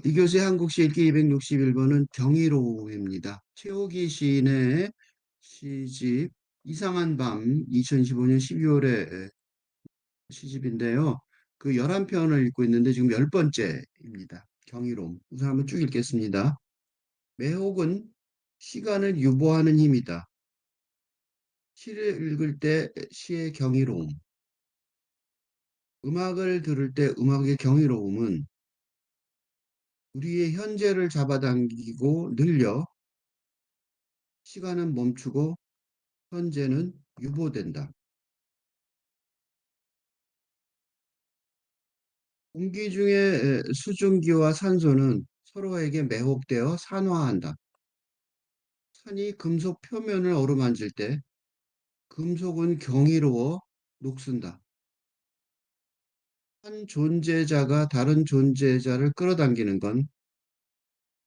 이교수의 한국시 읽기 261번은 경이로움입니다. 최호기 시인의 시집 이상한 밤 2015년 12월에 시집인데요. 그 11편을 읽고 있는데 지금 10번째입니다. 경이로움. 우선 한번 쭉 읽겠습니다. 매혹은 시간을 유보하는 힘이다. 시를 읽을 때 시의 경이로움. 음악을 들을 때 음악의 경이로움은 우리의 현재를 잡아당기고 늘려 시간은 멈추고 현재는 유보된다. 공기 중에 수증기와 산소는 서로에게 매혹되어 산화한다. 산이 금속 표면을 어루만질 때 금속은 경이로워 녹슨다. 한 존재자가 다른 존재자를 끌어당기는 건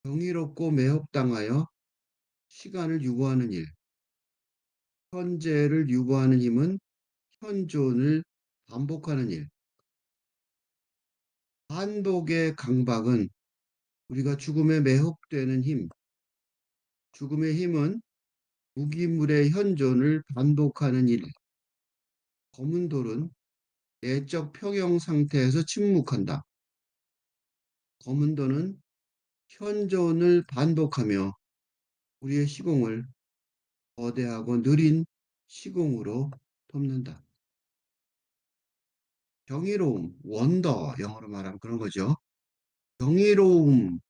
경이롭고 매혹당하여 시간을 유보하는 일. 현재를 유보하는 힘은 현존을 반복하는 일. 반복의 강박은 우리가 죽음에 매혹되는 힘. 죽음의 힘은 무기물의 현존을 반복하는 일. 검은 돌은 내적 평형 상태에서 침묵한다. 검은 돌은 현존을 반복하며 우리의 시공을 거대하고 느린 시공으로 덮는다. 경이로움, 원더, 영어로 말하면 그런 거죠. 경이로움이라고만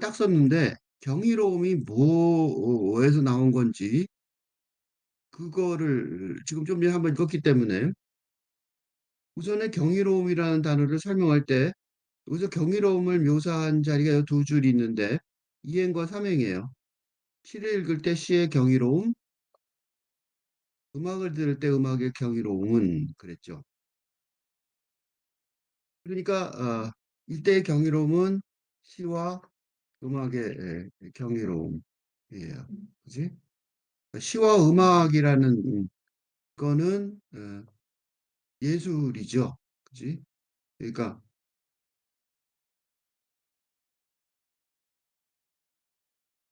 딱 썼는데 경이로움이 뭐에서 나온 건지 그거를 지금 좀 전에 한번 읽었기 때문에 우선은 경이로움이라는 단어를 설명할 때 여기서 경이로움을 묘사한 자리가 두 줄이 있는데 이행과 삼행이에요. 시를 읽을 때 시의 경이로움, 음악을 들을 때 음악의 경이로움은 그랬죠. 그러니까 이때의 경이로움은 시와 음악의 경이로움이에요. 그지? 시와 음악이라는 거는 예술이죠. 그지? 그러니까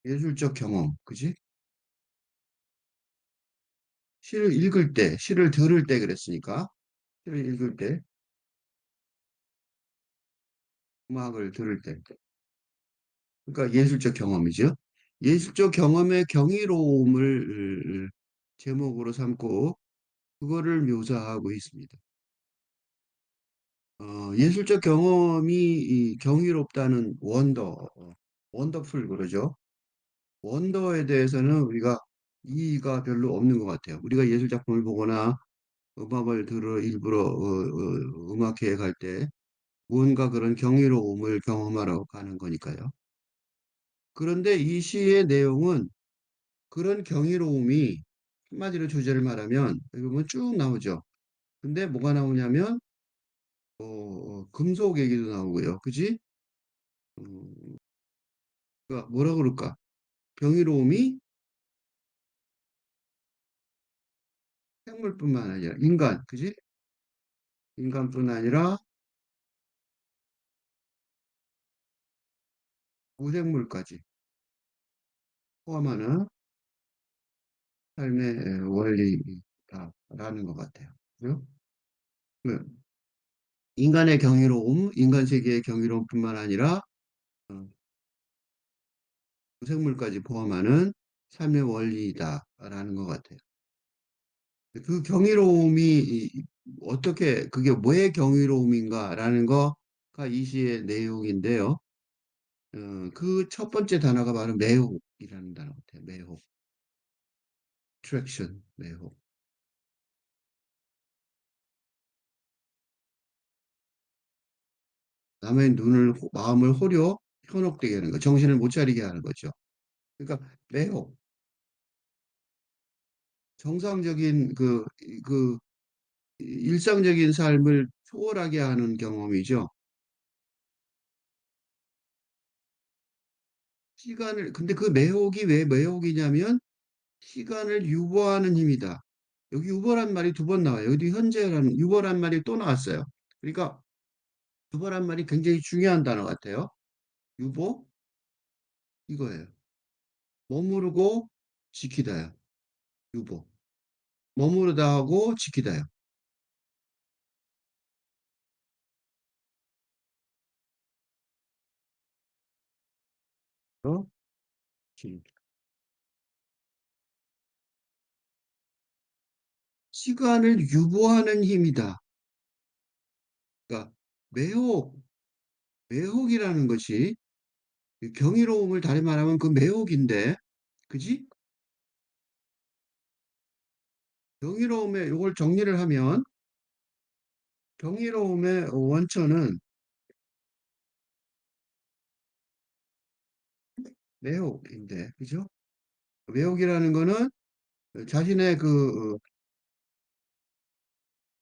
예술적 경험. 그지? 시를 읽을 때, 시를 들을 때 그랬으니까 시를 읽을 때, 음악을 들을 때. 그러니까 예술적 경험이죠. 예술적 경험의 경이로움을 제목으로 삼고 그거를 묘사하고 있습니다. 예술적 경험이 이 경이롭다는 원더풀 그러죠. 원더에 대해서는 우리가 이의가 별로 없는 것 같아요. 우리가 예술 작품을 보거나 음악을 들어 일부러 음악회에 갈 때 무언가 그런 경이로움을 경험하러 가는 거니까요. 그런데 이 시의 내용은 그런 경이로움이 한마디로 주제를 말하면 여기 보면 쭉 나오죠. 근데 뭐가 나오냐면 금속 얘기도 나오고요. 그지? 그러니까 뭐라 그럴까? 경이로움이 생물뿐만 아니라 인간, 그지? 인간뿐 아니라 무생물까지 포함하는 삶의 원리다라는 것 같아요. 그죠? 그 인간의 경이로움, 인간 세계의 경이로움뿐만 아니라 어, 무생물까지 포함하는 삶의 원리다라는 것 같아요. 그 경이로움이 어떻게 그게 뭐의 경이로움인가라는 거가 이 시의 내용인데요. 그 첫 번째 단어가 바로 매혹이라는 단어 같아요. 매혹, attraction, 매혹. 남의 마음을 호려 현혹되게 하는 거, 정신을 못 차리게 하는 거죠. 그러니까 매혹, 정상적인 그 일상적인 삶을 초월하게 하는 경험이죠. 근데 그 매혹이 왜 매혹이냐면 시간을 유보하는 힘이다. 여기 유보란 말이 두 번 나와요. 여기 현재라는 유보란 말이 또 나왔어요. 그러니까 유보란 말이 굉장히 중요한 단어 같아요. 유보 이거예요. 머무르고 지키다요. 유보. 머무르다 하고 지키다요. 어? 지- 시간을 유보하는 힘이다. 그러니까 매혹, 매혹이라는 것이 경이로움을 다른 말하면 그 매혹인데, 그지? 경이로움의 이걸 정리를 하면 경이로움의 원천은 매혹인데, 그죠? 매혹이라는 거는 자신의 그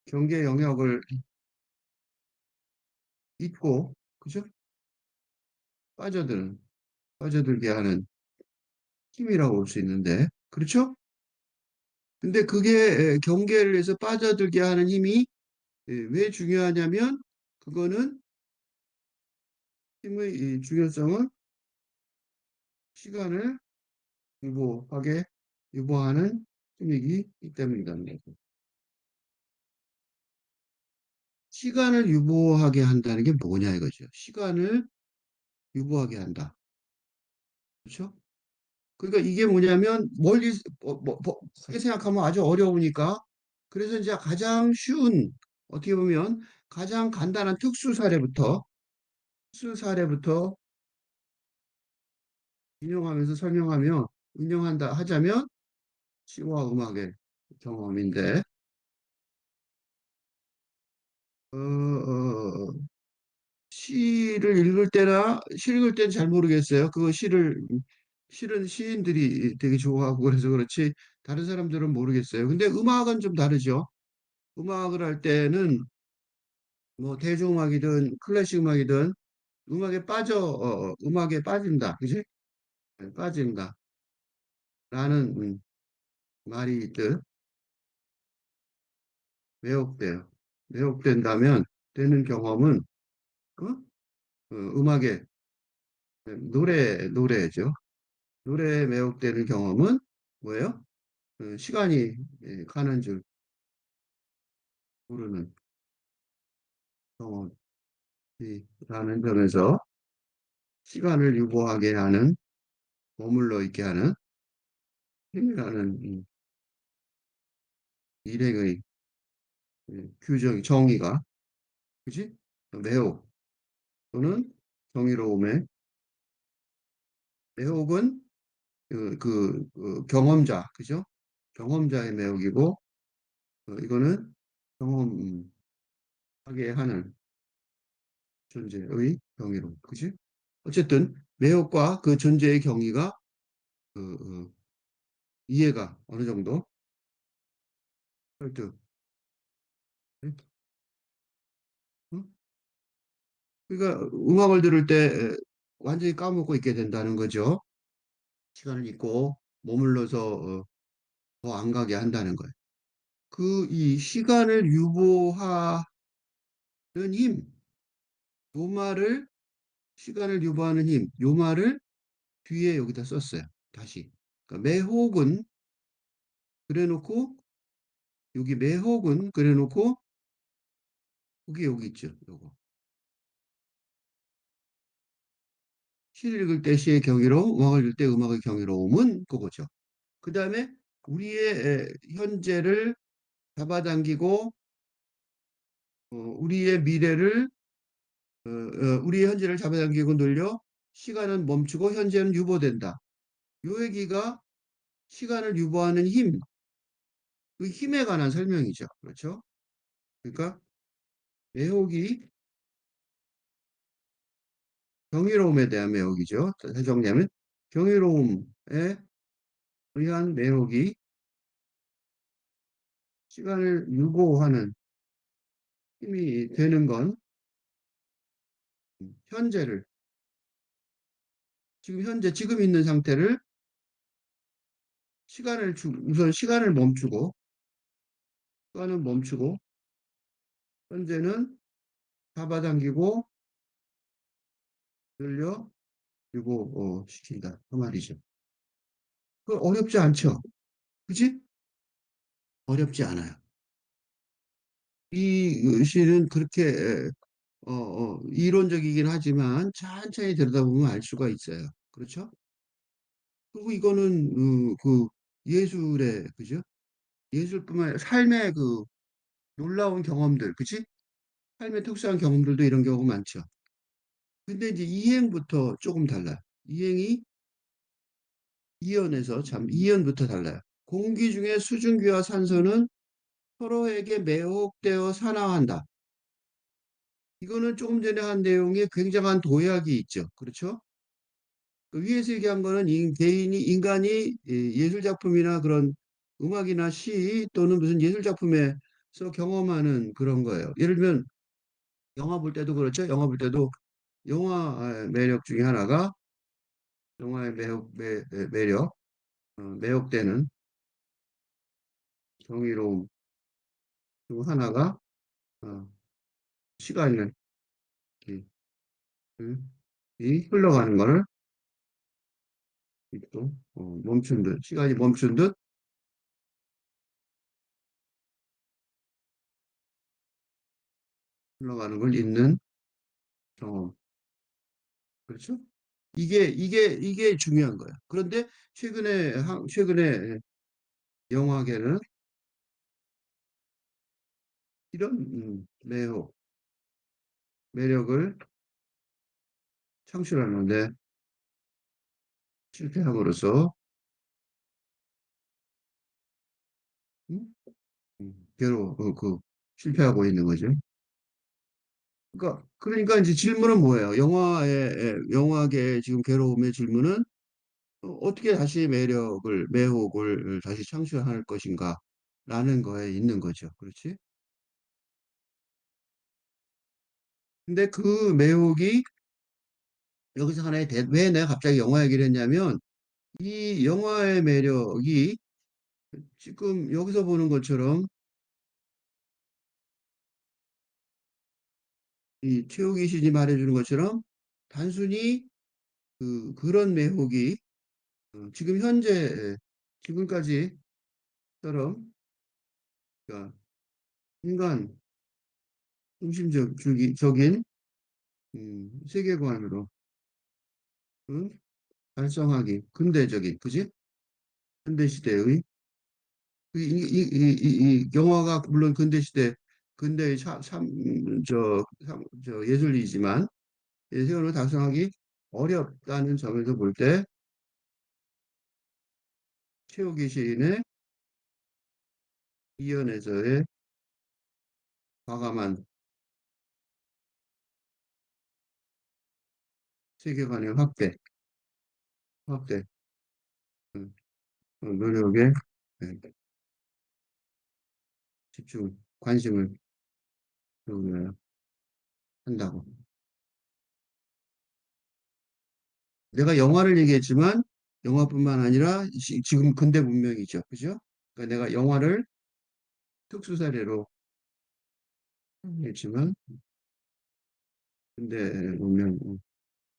경계 영역을 잊고, 그죠? 빠져드는, 빠져들게 하는 힘이라고 볼 수 있는데, 그렇죠? 근데 그게 경계를 해서 빠져들게 하는 힘이 왜 중요하냐면, 그거는 힘의 이 중요성은 시간을 유보하게, 유보하는 힘이기 때문이다. 시간을 유보하게 한다는 게 뭐냐 이거죠. 시간을 유보하게 한다. 그렇죠? 그러니까 이게 뭐냐면 멀리 크게 생각하면 아주 어려우니까 그래서 이제 가장 쉬운 어떻게 보면 가장 간단한 특수 사례부터 인용하면서 설명하며 인용한다 하자면 시와 음악의 경험인데 시를 읽을 때나 시 읽을 때는 잘 모르겠어요. 그거 실은 시인들이 되게 좋아하고 그래서 그렇지 다른 사람들은 모르겠어요. 근데 음악은 좀 다르죠. 음악을 할 때는 뭐 대중음악이든 클래식 음악이든 음악에 빠진다. 그지? 네, 빠진다. 라는 말이 있듯 매혹돼요. 매혹된다면 되는 경험은 어? 음악에 노래죠. 노래에 매혹되는 경험은 뭐예요? 시간이 가는 줄 모르는 경험이라는 점에서 시간을 유보하게 하는, 머물러 있게 하는 힘이라는 일행의 정의가, 그지? 매혹 또는 정의로움의 매혹은 경험자, 그죠? 경험자의 매혹이고, 이거는 경험하게 하는 존재의 경이로움, 그지? 어쨌든 매혹과 그 존재의 경의가 그, 이해가 어느 정도 설득. 응? 그러니까 음악을 들을 때 완전히 까먹고 있게 된다는 거죠. 시간을 잊고 머물러서 더 안 가게 한다는 거예요. 그 이 시간을 유보하는 힘, 요 말을 시간을 유보하는 힘, 요 말을 뒤에 여기다 썼어요. 다시. 그러니까 매혹은 그래놓고 여기 매혹은 그래놓고 그게 여기 있죠. 요거. 시를 읽을 때 시의 경이로움, 음악을 읽을 때 음악의 경이로움은 그거죠. 그 다음에 우리의 현재를 잡아당기고 우리의 미래를 우리의 현재를 잡아당기고 늘려 시간은 멈추고 현재는 유보된다. 요 얘기가 시간을 유보하는 힘, 그 힘에 관한 설명이죠. 그렇죠? 그러니까 매혹이 경이로움에 대한 매혹이죠. 다시 정리하면 경이로움에 의한 매혹이 시간을 유보하는 힘이 되는 건 현재를 지금 있는 상태를 우선 시간을 멈추고 현재는 잡아당기고 늘려 그리고 시킨다 그 말이죠. 그 어렵지 않죠? 그지? 어렵지 않아요. 이 시는 그렇게 이론적이긴 하지만 천천히 들여다보면 알 수가 있어요. 그렇죠? 그리고 이거는 그 예술의 그죠? 예술뿐만 아니라 삶의 그 놀라운 경험들, 그치? 삶의 특수한 경험들도 이런 경우 많죠. 근데 이제 이행부터 조금 달라요. 이행이 이연에서 참 이연부터 달라요. 공기 중에 수증기와 산소는 서로에게 매혹되어 산화한다. 이거는 조금 전에 한 내용에 굉장한 도약이 있죠. 그렇죠? 그 위에서 얘기한 거는 인간이 예술 작품이나 그런 음악이나 시 또는 무슨 예술 작품에서 경험하는 그런 거예요. 예를 들면 영화 볼 때도 그렇죠. 영화 볼 때도 영화의 매력 중에 하나가 영화의 매력, 매혹되는 경이로움 중 하나가 어, 시간을 이, 이 흘러가는 거를 또 멈춘 듯 시간이 멈춘 듯 흘러가는 걸 잊는 경험. 그렇죠? 이게 중요한 거예요. 그런데 최근에 영화계는 이런 매력을 창출하는데 실패함으로써 음? 실패하고 있는 거죠. 그러니까 이제 질문은 뭐예요? 영화계의 지금 괴로움의 질문은 어떻게 다시 매혹을 다시 창출할 것인가? 라는 거에 있는 거죠. 그렇지? 근데 그 매혹이 여기서 왜 내가 갑자기 영화 얘기를 했냐면 이 영화의 매력이 지금 여기서 보는 것처럼 이 최욱이 신이 말해주는 것처럼 단순히 그런 매혹이 지금 현재 지금까지처럼 그러니까 인간 중심적인 세계관으로 응? 달성하기 근대적인 그지? 근대 시대의 이 영화가 물론 근대 시대 근대의 예술이지만 예술을 달성하기 어렵다는 점에서 볼 때 최욱의 시인의 이연에서의 과감한 세계관의 확대, 노력에 네, 관심을 한다고. 내가 영화를 얘기했지만 영화뿐만 아니라 지금 근대 문명이죠. 그죠? 그러니까 내가 영화를 특수 사례로 했지만 근대 문명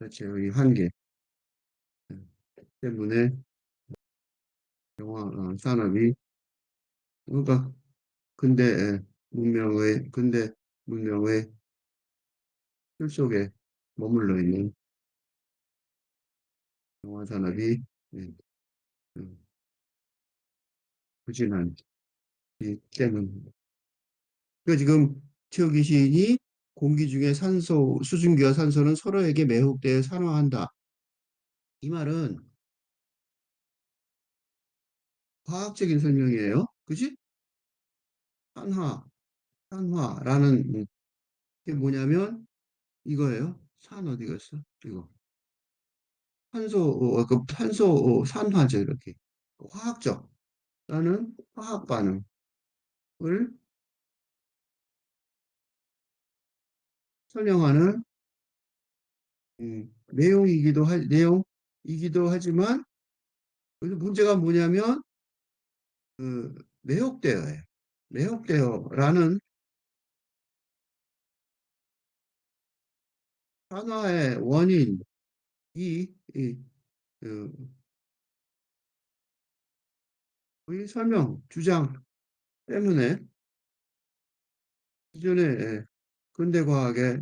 자체의 한계 때문에 영화 산업이 그러니까 근대 문명의 틀 속에 머물러 있는 영화 산업이 예, 음, 부진한 이 때문. 그러니까 지금 최욱이 시인이 공기 중에 수증기와 산소는 서로에게 매혹되어 산화한다. 이 말은 과학적인 설명이에요. 그지? 산화, 산화라는 게 뭐냐면 이거예요. 산 어디 갔어? 이거. 산화죠, 이렇게. 화학적, 라는 화학 반응을 설명하는 내용이기도 하지만 그래서 문제가 뭐냐면 매혹되어요. 매혹되어라는 산화의 원인, 이, 그, 의 설명, 주장 때문에 기존의 근대 과학의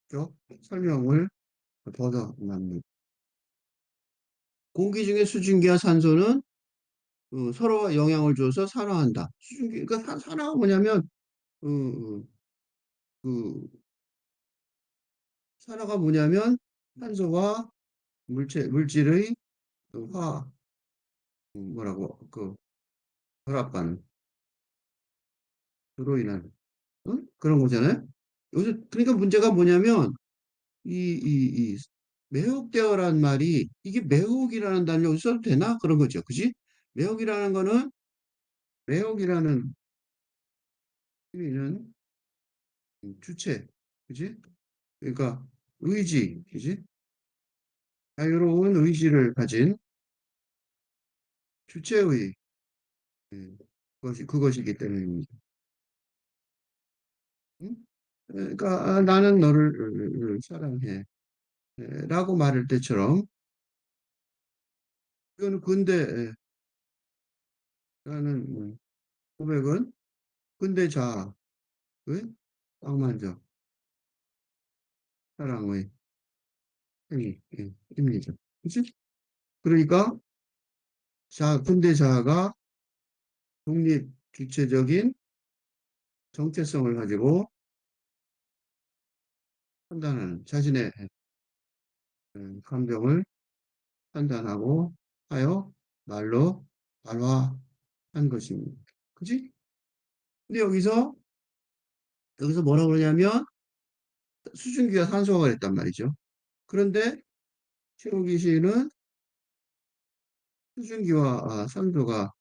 쪽 설명을 벗어납니다. 공기 중에 수증기와 산소는 서로 영향을 줘서 산화한다. 수증기, 그러니까 산화가 뭐냐면, 어, 어, 그, 산화가 뭐냐면, 산소와 물질의 화, 뭐라고, 결합반으로 인한, 그런 거잖아요. 여기서, 그러니까 문제가 뭐냐면, 이 매혹되어란 말이, 이게 매혹이라는 단어 여기 써도 되나? 그런 거죠. 그지? 매혹이라는 거는, 매혹이라는 의미는 주체, 그지? 그러니까 의지, 그지? 자유로운 의지를 가진 주체의 그것이기 때문입니다. 응? 그러니까 나는 너를 사랑해 라고 말할 때처럼 이거는 근대 라는 고백은 근대 자아의 낭만적 사랑의 행위입니다. 그치? 그러니까 근대 자아가 독립 주체적인 정체성을 가지고 판단하는 자신의 감정을 판단하고 하여 말로 발화한 것입니다. 그지? 근데 여기서 뭐라고 그러냐면 수증기와 산소가 그랬단 말이죠. 그런데 최우기 시인은 수증기와 산소가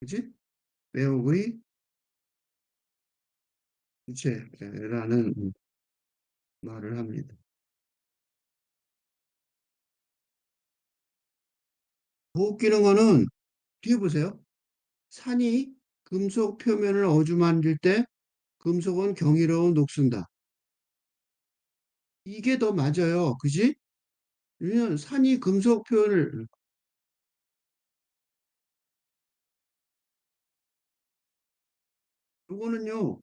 그지? 매혹의 주체라는 말을 합니다. 더 웃기는 거는 뒤에 보세요. 산이 금속 표면을 어루만질 때 금속은 경이로운 녹슨다. 이게 더 맞아요. 그지? 왜냐면 산이 금속 표현을 요거는요.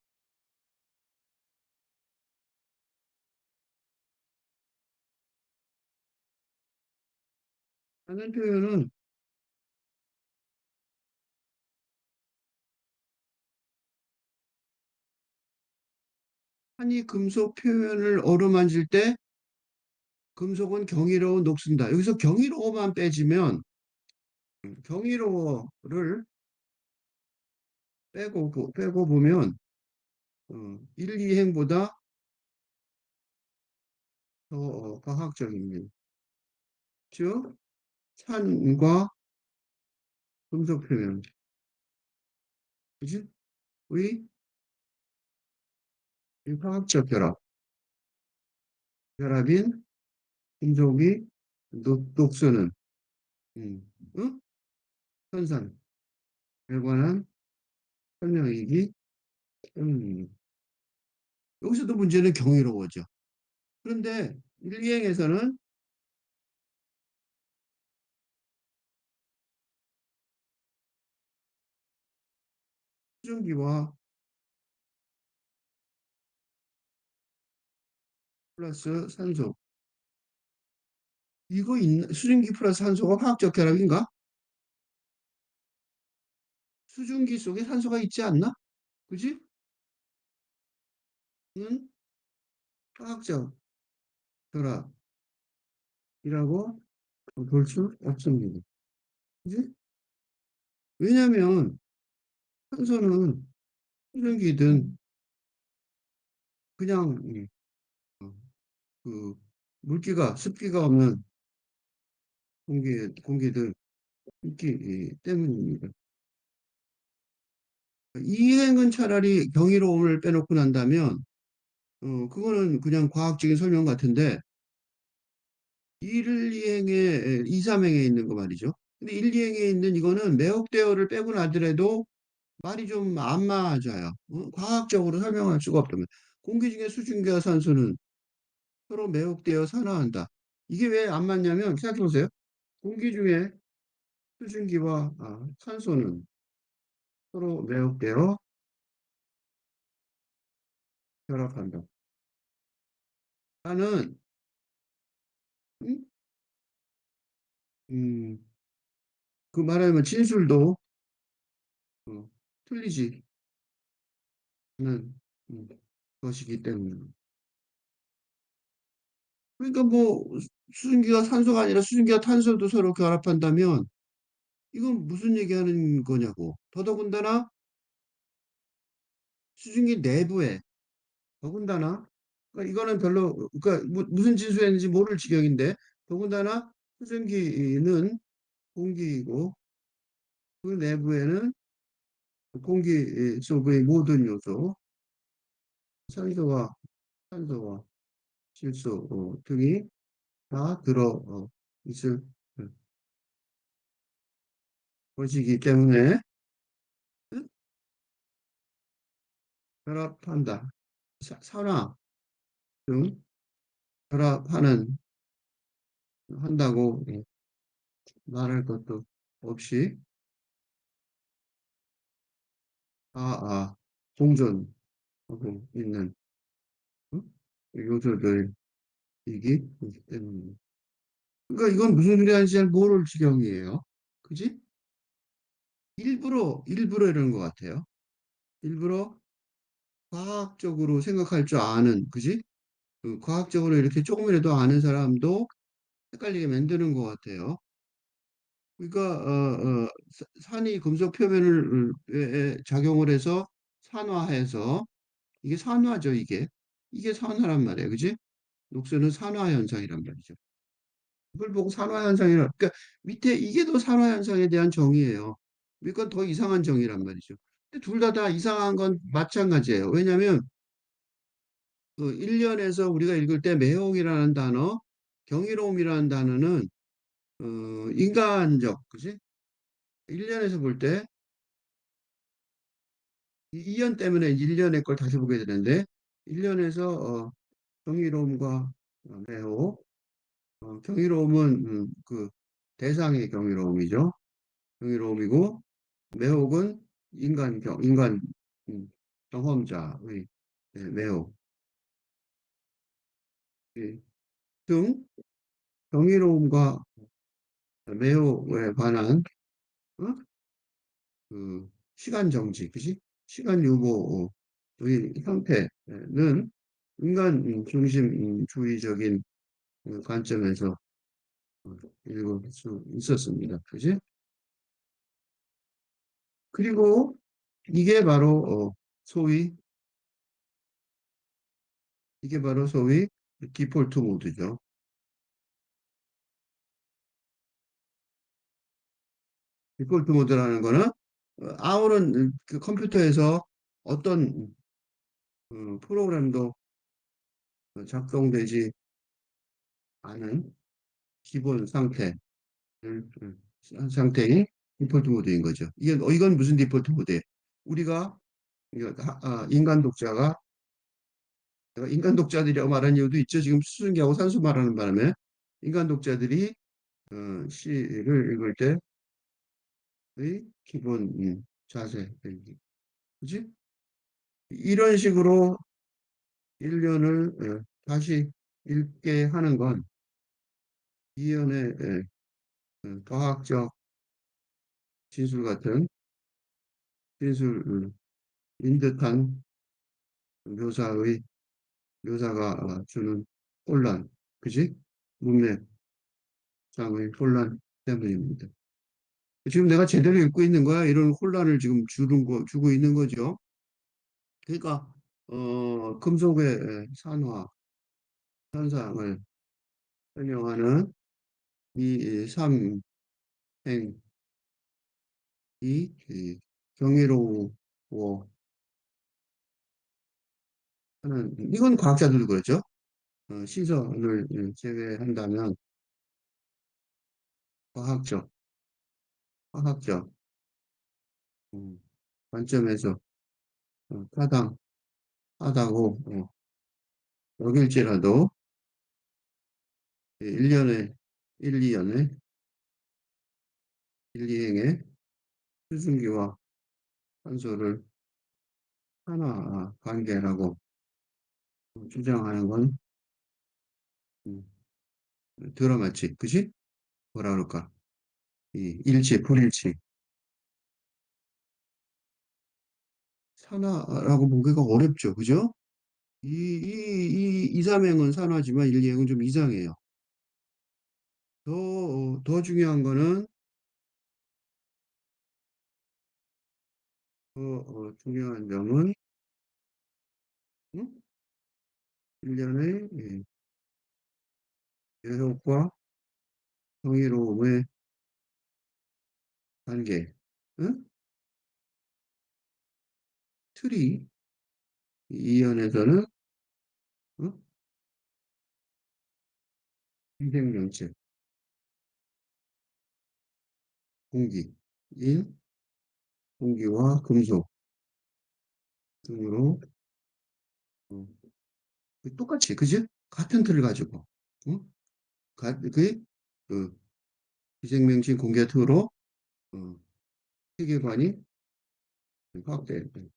하는 표현은 산이 금속 표면을 어루만질 때 금속은 경이로운 녹슨다. 여기서 경이로워만 빼지면 경이로워를 빼고 보면 1, 2행보다 더 과학적입니다. 즉 산과 금속 표면, 그지? 의 화학적 결합인 금속이 녹서는 응? 현상, 결과는 설명이기 때문입니다. 여기서도 문제는 경이로워져. 그런데 1, 2행에서는 수증기와 플러스 산소, 수증기 플러스 산소가 화학적 결합인가? 수증기 속에 산소가 있지 않나? 그지? 는 화학적 결합이라고 볼 수 없습니다. 그지? 왜냐하면 산소는 수증기든 그냥 어, 그 물기가 습기가 없는 공기들 있기 때문입니다. 이행은 차라리 경이로움을 빼놓고 난다면 그거는 그냥 과학적인 설명 같은데 1, 2행에 2, 3행에 있는 거 말이죠. 근데 일리행에 있는 이거는 매혹대어를 빼고 나더라도 말이 좀 안 맞아요. 과학적으로 설명할 수가 없다면. 공기 중에 수증기와 산소는 서로 매혹되어 산화한다. 이게 왜 안 맞냐면 생각해 보세요. 공기 중에 수증기와 산소는 서로 매혹되어 결합한다. 나는 음, 음, 그 말하면 진술도 어, 틀리지 않은 것이기 때문에. 그러니까 뭐 수증기가 산소가 아니라 수증기와 탄소도 서로 결합한다면 이건 무슨 얘기하는 거냐고. 더더군다나 수증기 내부에 더군다나 그러니까 이거는 별로 그러니까 무슨 진술했는지 모를 지경인데 더군다나 수증기는 공기이고 그 내부에는 공기 속의 모든 요소 산소와 산소와 질소 등이 다 들어 있을 것이기 때문에 결합한다. 산화 등 결합하는 한다고 말할 것도 없이 공존하고 있는 어? 요소들이기 때문에. 그러니까 이건 무슨 소리 하는지 잘 모를 지경이에요. 그지? 일부러 이러는 것 같아요. 일부러 과학적으로 생각할 줄 아는, 그지? 그 과학적으로 이렇게 조금이라도 아는 사람도 헷갈리게 만드는 것 같아요. 그러니까 산이 금속 표면을 작용을 해서 산화해서 이게 산화죠, 이게 산화란 말이에요, 그지? 녹수는 산화 현상이란 말이죠. 그걸 보고 산화 현상이라, 그러니까 밑에 이게 더 산화 현상에 대한 정의예요. 이건 더 이상한 정의란 말이죠. 근데 둘 다 이상한 건 마찬가지예요. 왜냐하면 그 1년에서 우리가 읽을 때 매혹이라는 단어, 경이로움이라는 단어는 인간적, 그지? 1년에서 볼 때, 이 2년 때문에 1년의 걸 다시 보게 되는데, 1년에서 경이로움과 매혹, 경이로움은 그 대상의 경이로움이죠. 경이로움이고, 매혹은 인간 음, 경험자의 매혹 등 경이로움과 매혹에 관한 어? 그 시간 정지, 그지? 시간 유보의 형태는 인간 중심주의적인 관점에서 읽을 수 있었습니다. 그지? 그리고 이게 바로 소위 이게 바로 소위 디폴트 모드죠. 디폴트 모드라는 거는 아무런 그 컴퓨터에서 어떤 프로그램도 작동되지 않은 기본 상태를 한 상태인 디폴트 모드인 거죠. 이건 무슨 디폴트 모드예요? 우리가 인간 독자가 내가 인간 독자들이라고 말하는 이유도 있죠. 지금 수증기하고 산소 말하는 바람에 인간 독자들이 시를 읽을 때의 기본 자세, 그지? 이런 식으로 1년을 다시 읽게 하는 건 이연의 과학적 진술 같은 진술인 듯한 묘사가 주는 혼란, 그지? 문맥상의 혼란 때문입니다. 지금 내가 제대로 읽고 있는 거야? 이런 혼란을 지금 주고 있는 거죠. 그러니까, 금속의 산화 현상을 설명하는 이 삼행이 경이로워 하는, 이건 과학자들도 그렇죠. 시선을 제외한다면 과학적 화학적 음, 관점에서 타당, 하다고 여길지라도 1년에 1, 2년에 1, 2행의 수증기와 산소를 산화 관계라고 주장하는 건 음, 들어맞지, 그지? 뭐라 그럴까? 이 일치, 불일치. 산화라고 보기가 어렵죠, 그죠? 이 3행은 산화지만 1, 2행은 좀 이상해요. 더 중요한 거는 중요한 점은 1년의 해옥과 경이로움의 관계. 응? 틀이 이연에서는 어? 희생명체, 공기, 인, 공기와 금속 등으로 어, 똑같이, 그지? 같은 틀을 가지고 어? 그 희생명체 공기와 틀로 어, 세계관이 확대되고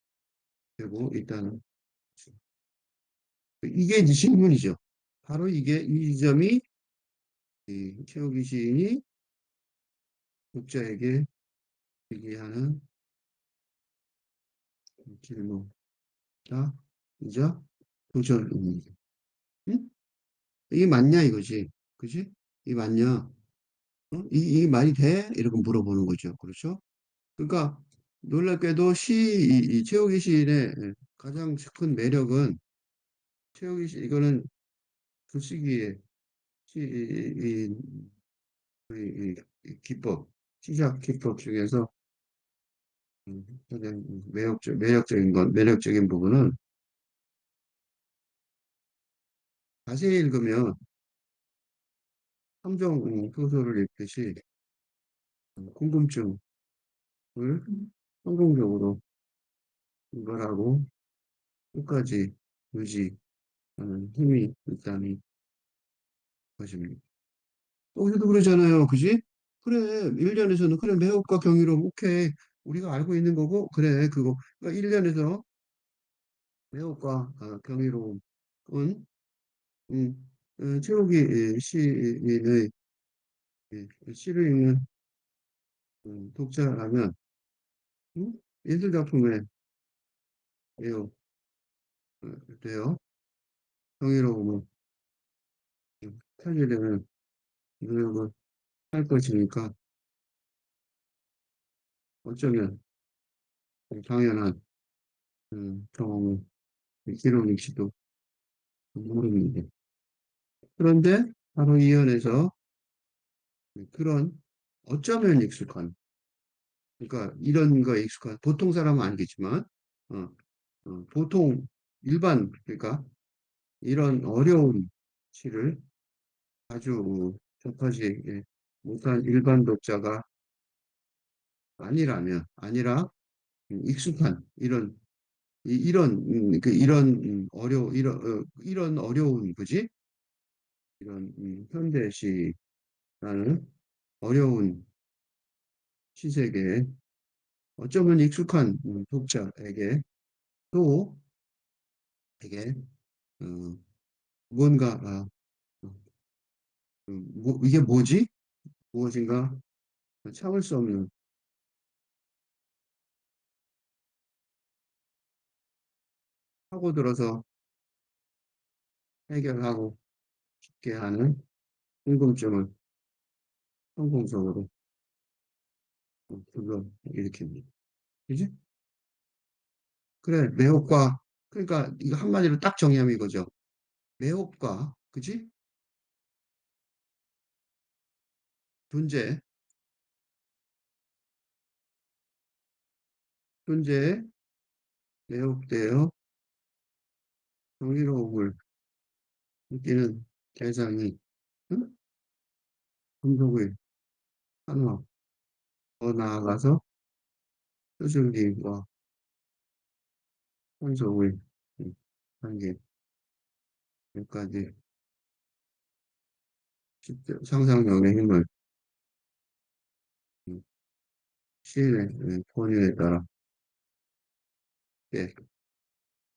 있다는 이게 이제 신문이죠. 바로 이게 이 점이 이 최욱이 시인이 독자에게 얘기하는 질문이자 이자 도전입니다. 응? 이게 맞냐 이거지. 그지? 이게 맞냐? 이게 말이 돼? 이렇게 물어보는 거죠. 그렇죠? 그러니까 놀랍게도 이 최욱이 시인의 가장 큰 매력은 최욱이 시 이거는 글쓰기의 이, 이 기법, 시작 기법 중에서 가장 매력적인 부분은 자세히 읽으면 함정 소설을 읽듯이 궁금증을 성공적으로 이발하고 끝까지 유지하는 힘이 있다는 것입니다. 여기도 그러잖아요. 그지? 그래, 1년에서는 그래, 매혹과 경이로움, 오케이. 우리가 알고 있는 거고, 그래, 그거. 그러니까 1년에서 매혹과 경이로움은 최욱이 시인의 시를 읽는 독자라면 예술 작품에 매우 돼요. 경이로움을 찾으려는 노력을 할 것이니까 어쩌면 당연한 경험을 기록일지도 모릅니다. 그런데 바로 이 연에서 그런 어쩌면 익숙한, 그러니까 이런 거에 익숙한 보통 사람은 아니겠지만, 어, 보통 일반, 그러니까 이런 어려운 시를 아주 접하지 못한 일반 독자가 아니라 익숙한 이런 어려운 그지? 이런 현대시라는 어려운 시세계에 어쩌면 익숙한 독자에게 또 이게 어, 뭔가 이게 뭐지? 무엇인가 참을 수 없는 하고 들어서 해결하고 싶게 하는 궁금증을 성공적으로 불러일으킵니다. 그지? 그래, 매혹과 그러니까 이거 한마디로 딱 정의하면 이거죠. 매혹과 그지? 존재, 존재에 매혹되어 경이로움을 느끼는 대상이 응? 금속의 산화, 더 나아가서 표준기와 혼속의 한계, 여기까지 상상력의 힘을 음, 시인의 본인에 따라 예,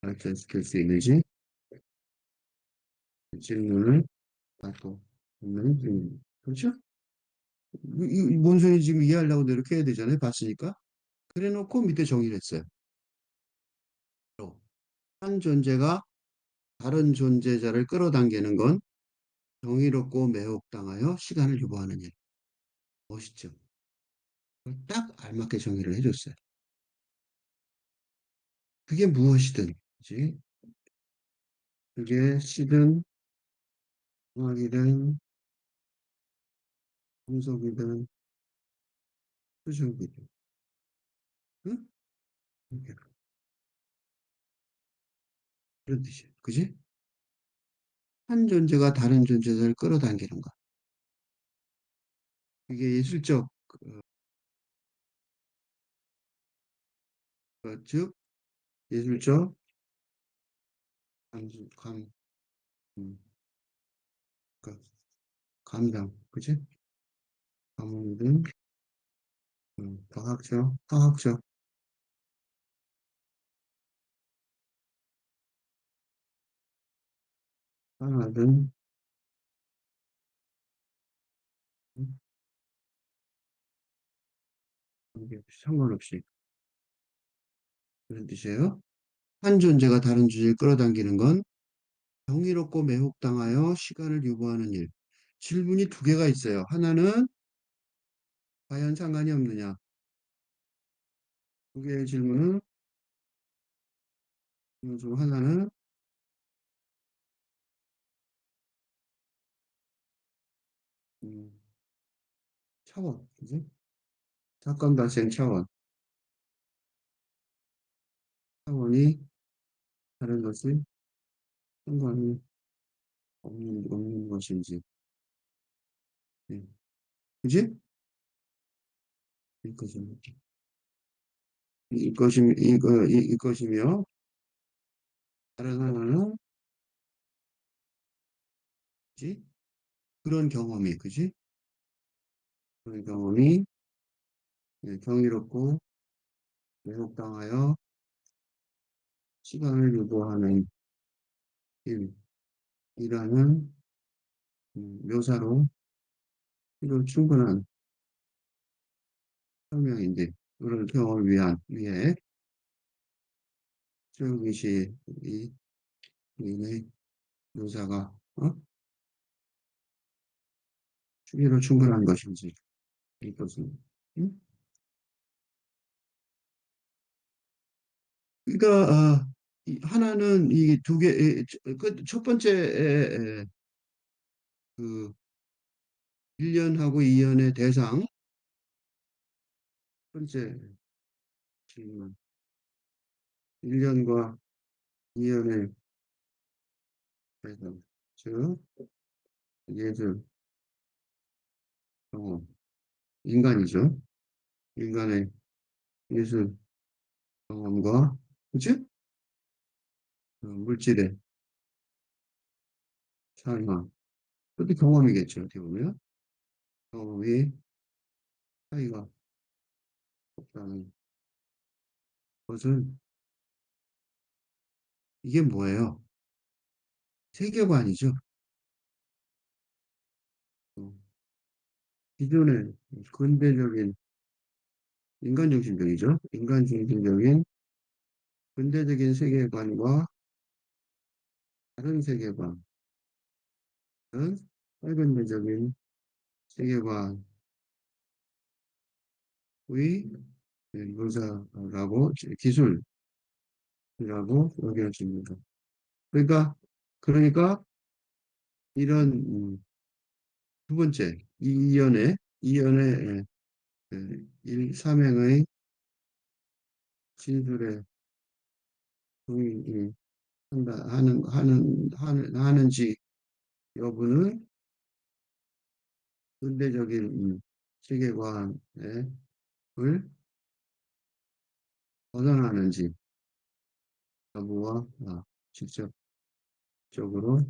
발전시킬 수 있는지 질문을 받고 있는 중입니다. 그렇죠? 뭔 소리 지금 이해하려고 노력해야 되잖아요. 봤으니까. 그래 놓고 밑에 정의를 했어요. 한 존재가 다른 존재자를 끌어당기는 건 정의롭고 매혹당하여 시간을 유보하는 일. 멋있죠? 그걸 딱 알맞게 정의를 해줬어요. 그게 무엇이든, 그지? 그게 시든, 음악이든, 분석이든, 수정이든, 응? 그런 뜻이에요. 그지? 한 존재가 다른 존재를 끌어당기는 것. 그게 예술적, 즉, 예술적 감, 감, 음, 그 감정, 그지? 감흥이든, 과학적, 하나든, 음, 상관없이 그런 뜻이에요. 한 존재가 다른 존재를 끌어당기는 건 정의롭고 매혹당하여 시간을 유보하는 일. 질문이 두 개가 있어요. 하나는 과연 상관이 없느냐. 두 개의 질문은 중 하나는 음, 차원, 그지? 사건 발생 차원이 다른 것이 상관이 없는 것인지. 예. 그지? 이것입니다. 이것이며 다른 하나는 그지? 그런 경험이 그지? 그런 경험이 경이롭고 매혹당하여 시간을 유도하는 일이라는 묘사로 필요 충분한 설명인데 그런 경험을 위해 최욱이시 이 부인의 묘사가 필요 충분한 것인지 이것은 음? 그러니까 하나는 이 두 개, 그첫 번째 그 1년하고 2년의 대상, 첫 번째 질문, 1년과 2년의 대상, 즉 예술, 경험, 인간이죠. 인간의 예술 경험과 그치? 물질의 삶화, 그것도 경험이겠죠. 어떻게 보면 경험이 차이가 없다는 것은 이게 뭐예요? 세계관이죠. 어, 기존의 근대적인 인간중심적이죠. 인간중심적인 근대적인 세계관과 다른 세계관, 빨근대적인 세계관의 묘사라고 기술이라고 여겨집니다. 그러니까 이런 두 번째 이연의 삼행의 진술에 동의 한다 하는지 여부는 근대적인 세계관의 벗어나는지 여부와 직접적으로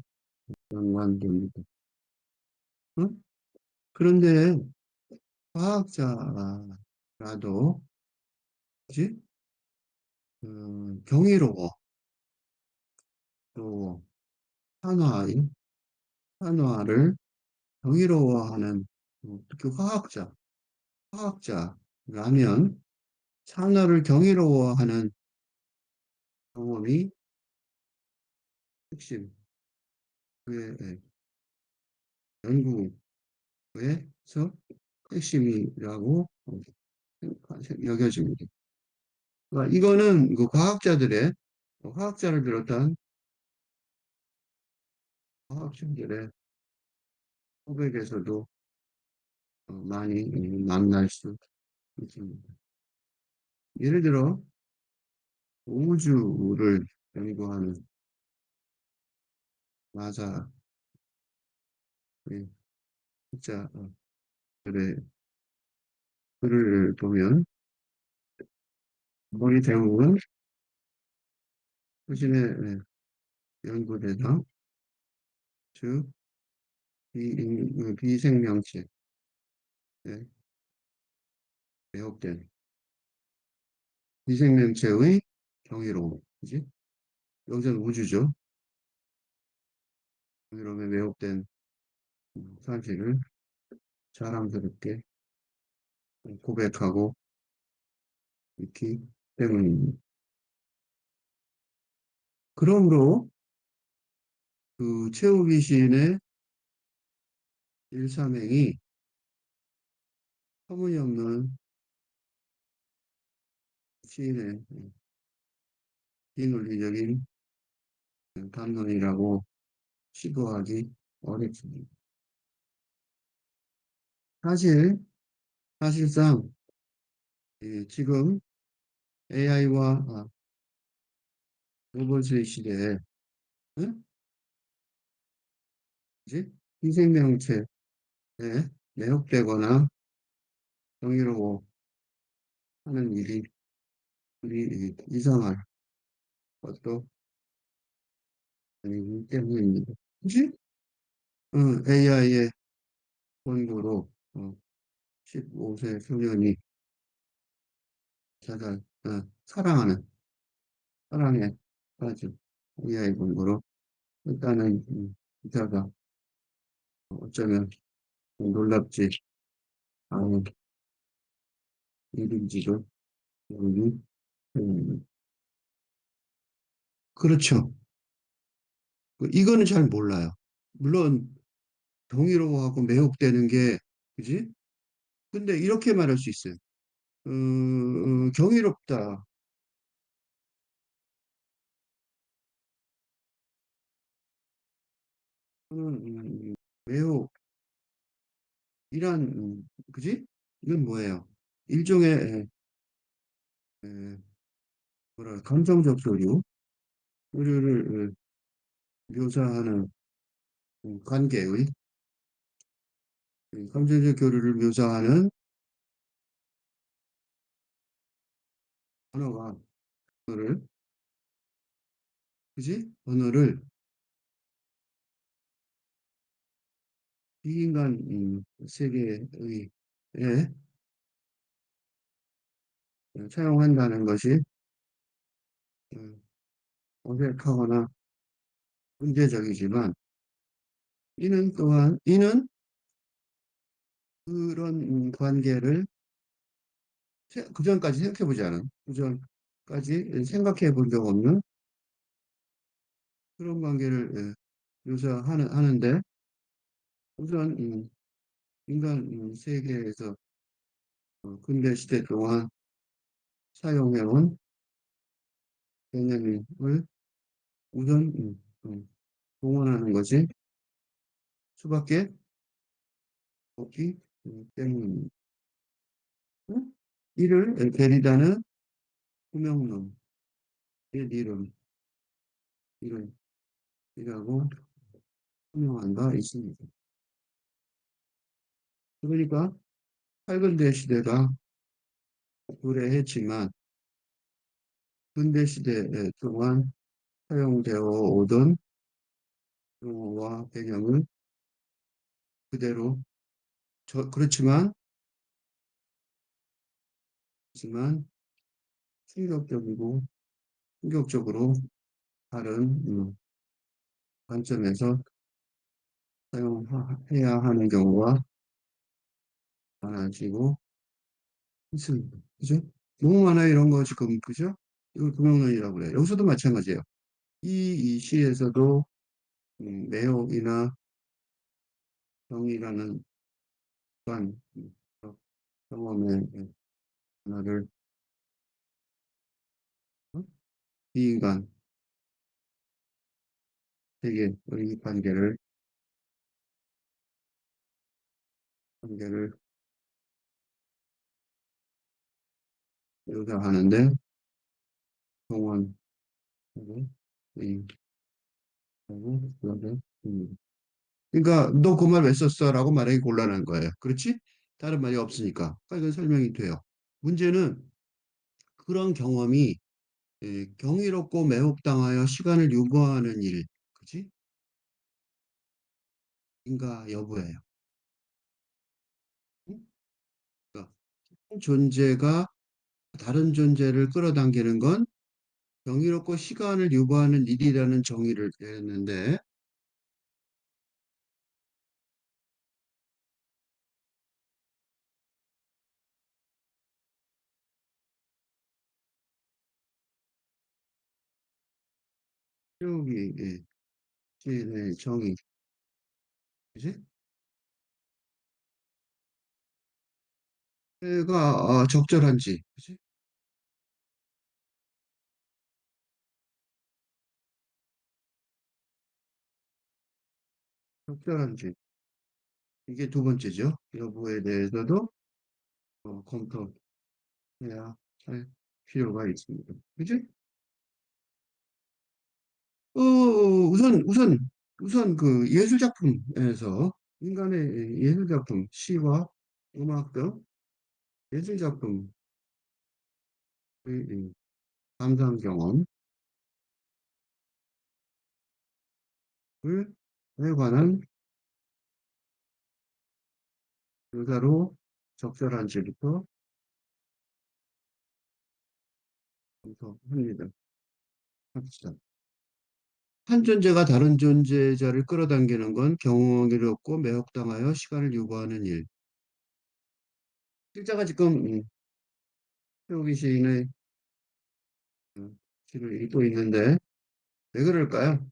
연관됩니다. 어? 그런데 과학자라도 그지? 경이로워 또 한화의 한화를 경이로워하는 특히 과학자라면 산화를 경이로워하는 경험이 핵심 그 연구에서 핵심이라고 여겨집니다. 그러니까 이거는 그 과학자를 비롯한 과학자들의 고백에서도 많이 만날 수 있습니다. 예를 들어 우주를 연구하는 나사 학자들의 글을 보면 거의 대부분 자신의 연구대상, 즉 비생명체에 매혹된 비생명체의 경이로움, 그지? 여기서는 우주죠. 경이로움에 매혹된 사실을 자랑스럽게 고백하고 있기 때문입니다. 그러므로 그 최후 시인의 일사맹이 터무니없는 시인의 비논리적인 담론이라고 시도하기 어렵습니다. 사실, 사실상 지금 AI와 로봇의 시대에 응? 그지? 희생명체에 매혹되거나 경이로워 하는 일이 우리 이상할 것도 아니기 때문입니다. 그지? AI의 본고로 15세 소년이 자살, 사랑하는, 사랑에 빠진 AI 본고로 일단은 기사가 어쩌면 놀랍지 않은 일인지도 모르는 음, 그렇죠. 이거는 잘 몰라요. 물론 경이로워하고 매혹되는 게 그지? 근데 이렇게 말할 수 있어요. 경이롭다. 매혹이란 그지? 이건 뭐예요? 일종의 에, 뭐라 감정적 교류를 묘사하는 관계의 감정적 교류를 묘사하는 언어가 언어를 그지? 언어를 비인간 세계의 사용한다는 것이 음, 어색하거나 문제적이지만 이는 그런 관계를 그전까지 생각해보지 않은 그전까지 생각해 본 적 없는 그런 관계를 묘사하는데 우선 인간 세계에서 근대 시대 동안 사용해온 개념을 우선 동원하는 것이 수밖에 없기 때문입니다. 응? 이를 데리다는 후명론의 이름이라고 설명한 바 있습니다. 그러니까 밝은 대 시대가 불해했지만 근대 시대 동안 사용되어 오던 용어와 개념을 그대로 그렇지만 하지만 충격적이고 충격적으로 다른 관점에서 사용해야 하는 경우가 많아지고 있습니다. 그죠? 너무 많아요, 이런 거 지금, 그죠? 이걸 금융론이라고 그래요. 여기서도 마찬가지예요. 이 시에서도 매혹이나 정의라는 또한 경험의 하나를 어? 비인간 세계의 관계를 묘사하는데 동원, 이, 그러게, 그러니까 너 그 말 왜 썼어? 라고 말하기 곤란한 거예요. 그렇지? 다른 말이 없으니까. 그러니까 이건 설명이 돼요. 문제는 그런 경험이 경이롭고 매혹당하여 시간을 유보하는 일, 그지? 인가 여부예요. 응? 그러니까 한 존재가 다른 존재를 끌어당기는 건 경이롭고 시간을 유보하는 일이라는 정의를 내렸는데, 여기 시인의 정의, 그지? 가 적절한지, 그지? 적절한지. 이게 두 번째죠. 여부에 대해서도 검토해야 할 필요가 있습니다. 그지? 우선 그 예술 작품에서 인간의 예술 작품, 시와 음악 등 예술 작품의 이 감상 경험을 에 관한 묘사로 적절한지부터 검토합니다. 합시다. 한 존재가 다른 존재자를 끌어당기는 건 경이롭고 매혹당하여 시간을 유보하는 일. 필자가 지금 최욱이 시인의 시를 읽고 있는데 왜 그럴까요?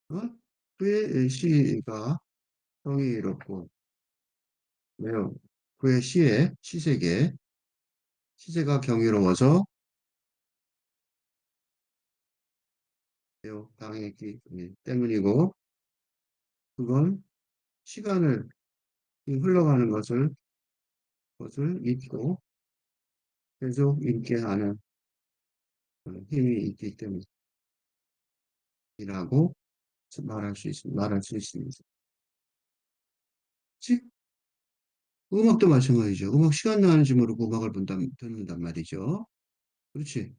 어? 그의 시가 성의롭고 매우 그의 시의 시세계 시세가 경이로워서 매우 당했기 때문이고 그건 시간을 흘러가는 것을 잊고 계속 읽게 하는 힘이 있기 때문이라고 말할 수 있습니다. 즉, 음악도 마찬가지죠. 음악 시간 나는지 모르고 음악을 듣는단 말이죠. 그렇지.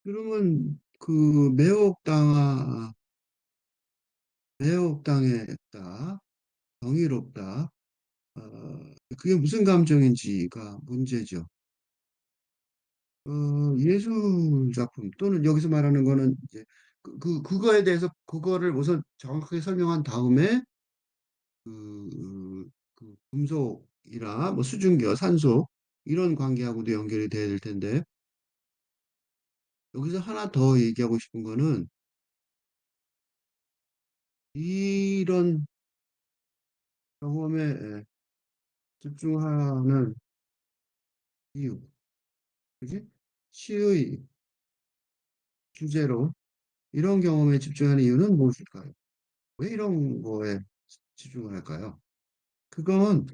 그러면 그 매혹당했다, 경이롭다, 그게 무슨 감정인지가 문제죠. 예술 작품 또는 여기서 말하는 거는 이제 그거에 대해서 그거를 우선 정확하게 설명한 다음에 그 금속이나 뭐 수증기와 산소 이런 관계하고도 연결이 돼야 될 텐데 여기서 하나 더 얘기하고 싶은 거는 이런 경험에 집중하는 이유, 그지? 시의 주제로 이런 경험에 집중하는 이유는 무엇일까요? 왜 이런 거에 집중을 할까요? 그건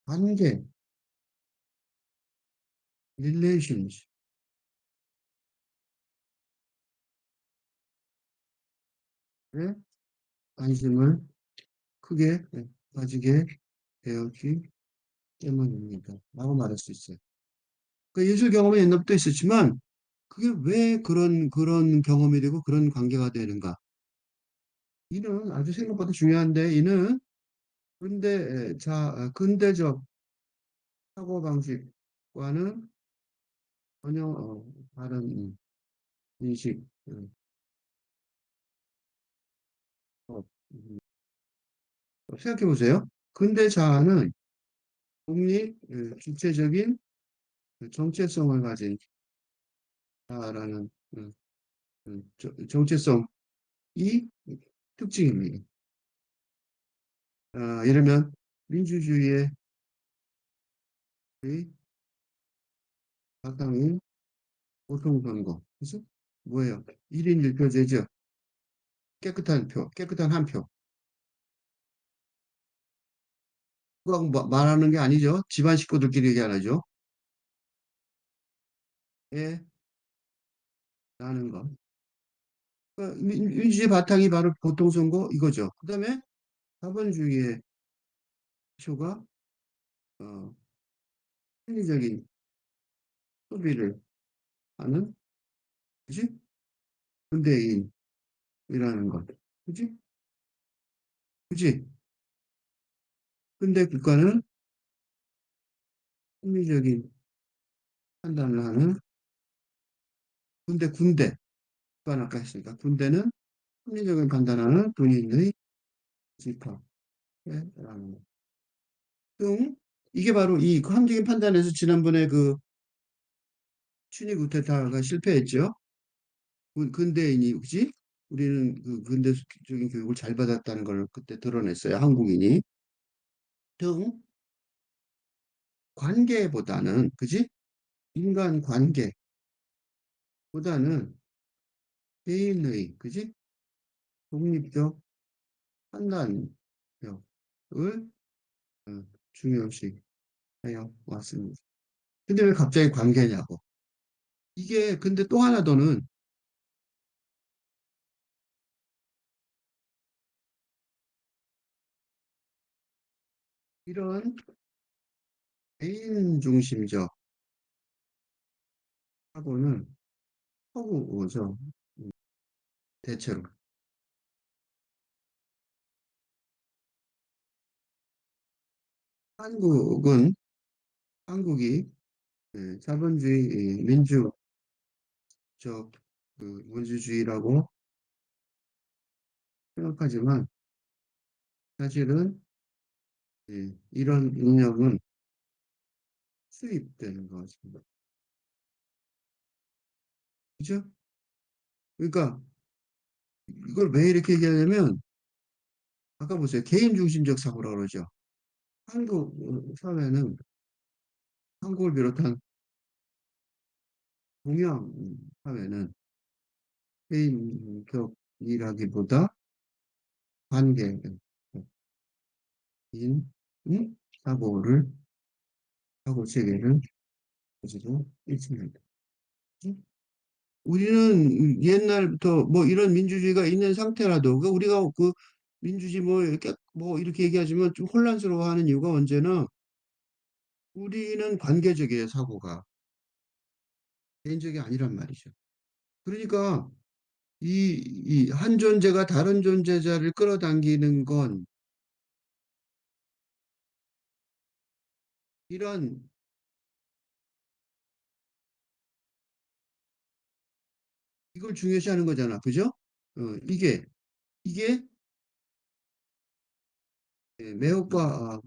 관계, relationship에 관심을 크게 가지게 되었기 때문입니다. 라고 말할 수 있어요. 그 예술 경험은 옛날부터 있었지만 그게 왜 그런 경험이 되고 그런 관계가 되는가? 이는 아주 생각보다 중요한데 이는 근대적 사고방식과는 전혀 다른 인식, 어, 음, 생각해 보세요. 근대 자아는 주체적인 그 정체성을 가진 자아라는 정체성이 특징입니다. 예를 들면 민주주의의 바탕인 보통선거. 그래서 뭐예요? 1인 1표제죠. 깨끗한 표, 깨끗한 한 표. 그거 말하는 게 아니죠. 집안 식구들끼리 얘기 안 하죠. 예, 라는 거. 민주주의 바탕이 바로 보통선거 이거죠. 그다음에 자본주의의 표가 어, 합리적인 소비를 하는 그지? 근대인이라는 것. 그지? 그지? 근대 국가는 합리적인 판단을 하는 군대. 국가는 아까 했으니까 군대는 합리적인 판단하는 본인의 집합이라는 것. 등 이게 바로 이 합리적인 판단에서 지난번에 그 춘위 구테타가 실패했죠. 근대인이 그지? 우리는 그 근대적인 교육을 잘 받았다는 걸 그때 드러냈어요. 한국인이. 등 관계보다는 그지? 인간 관계보다는 개인의 그지? 독립적 판단력을 중요시 하여 왔습니다. 근데 왜 갑자기 관계냐고. 이게 근데 또 하나 더는 이런 개인 중심적 하고는 허구죠. 대체로. 한국은 한국이 자본주의 민주적 민주주의라고 생각하지만 사실은 이런 이념은 수입되는 것입니다. 그죠? 그러니까 이걸 왜 이렇게 얘기하냐면 아까 보세요. 개인 중심적 사고라고 그러죠. 한국 사회는 한국을 비롯한 동양 사회는 개인격이라기보다 관계인 사고를 사고 체계를 가지고 있습니다. 우리는 옛날부터 뭐 이런 민주주의가 있는 상태라도 우리가 그 민주주의 뭐 이렇게 얘기하지만 좀 혼란스러워하는 이유가 언제나 우리는 관계적이에요 사고가 개인적이 아니란 말이죠. 그러니까 이 한 존재가 다른 존재자를 끌어당기는 건 이런 이걸 중요시하는 거잖아, 그죠? 이게 매혹과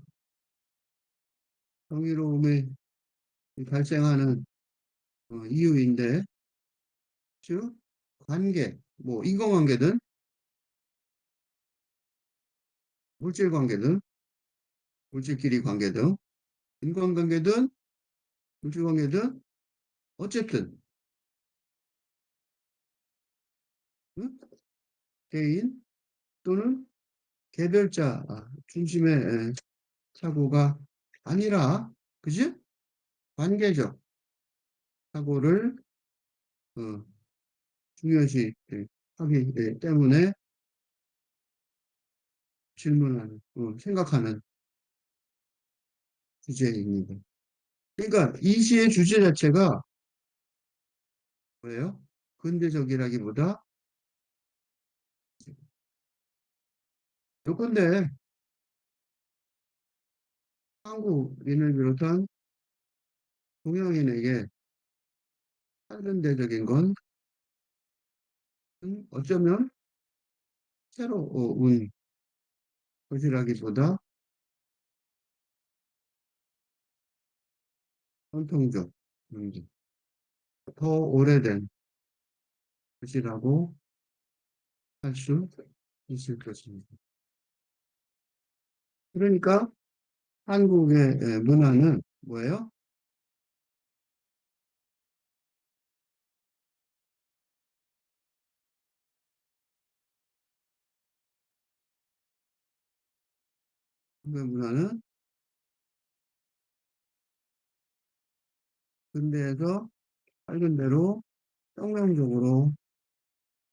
정의로움에 발생하는 이유인데, 즉 관계, 뭐 인간관계든 물질 관계든 물질끼리 관계든 인간관계든 물질 관계든 어쨌든 응? 개인 또는 개별자 중심의 사고가 아니라, 그지? 관계적 사고를 어, 중요시 하기 때문에 질문하는, 생각하는 주제입니다. 그러니까 이 시의 주제 자체가 뭐예요? 근대적이라기보다 요건데 한국인을 비롯한 동양인에게 한근대적인 건 어쩌면 새로운 것이라기보다 전통적, 더 오래된 것이라고 할 수 있을 것입니다. 그러니까 한국의 문화는 뭐예요? 한국의 문화는 근대에서 밝은 대로 혁명적으로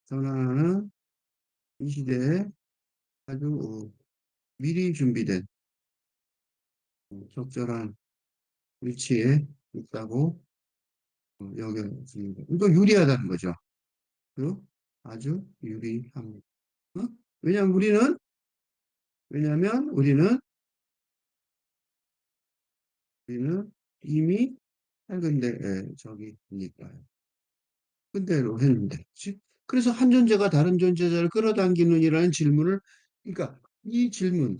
전환하는 이 시대에 아주 미리 준비된 적절한 위치에 있다고 여겨집니다. 이거 유리하다는 거죠. 그 아주 유리합니다. 어? 왜냐하면 우리는 왜냐하면 우리는 이미 밝은데 저기니까요. 근대로 했는데, 그치? 그래서 한 존재가 다른 존재자를 끌어당기는이라는 질문을, 그러니까 이 질문이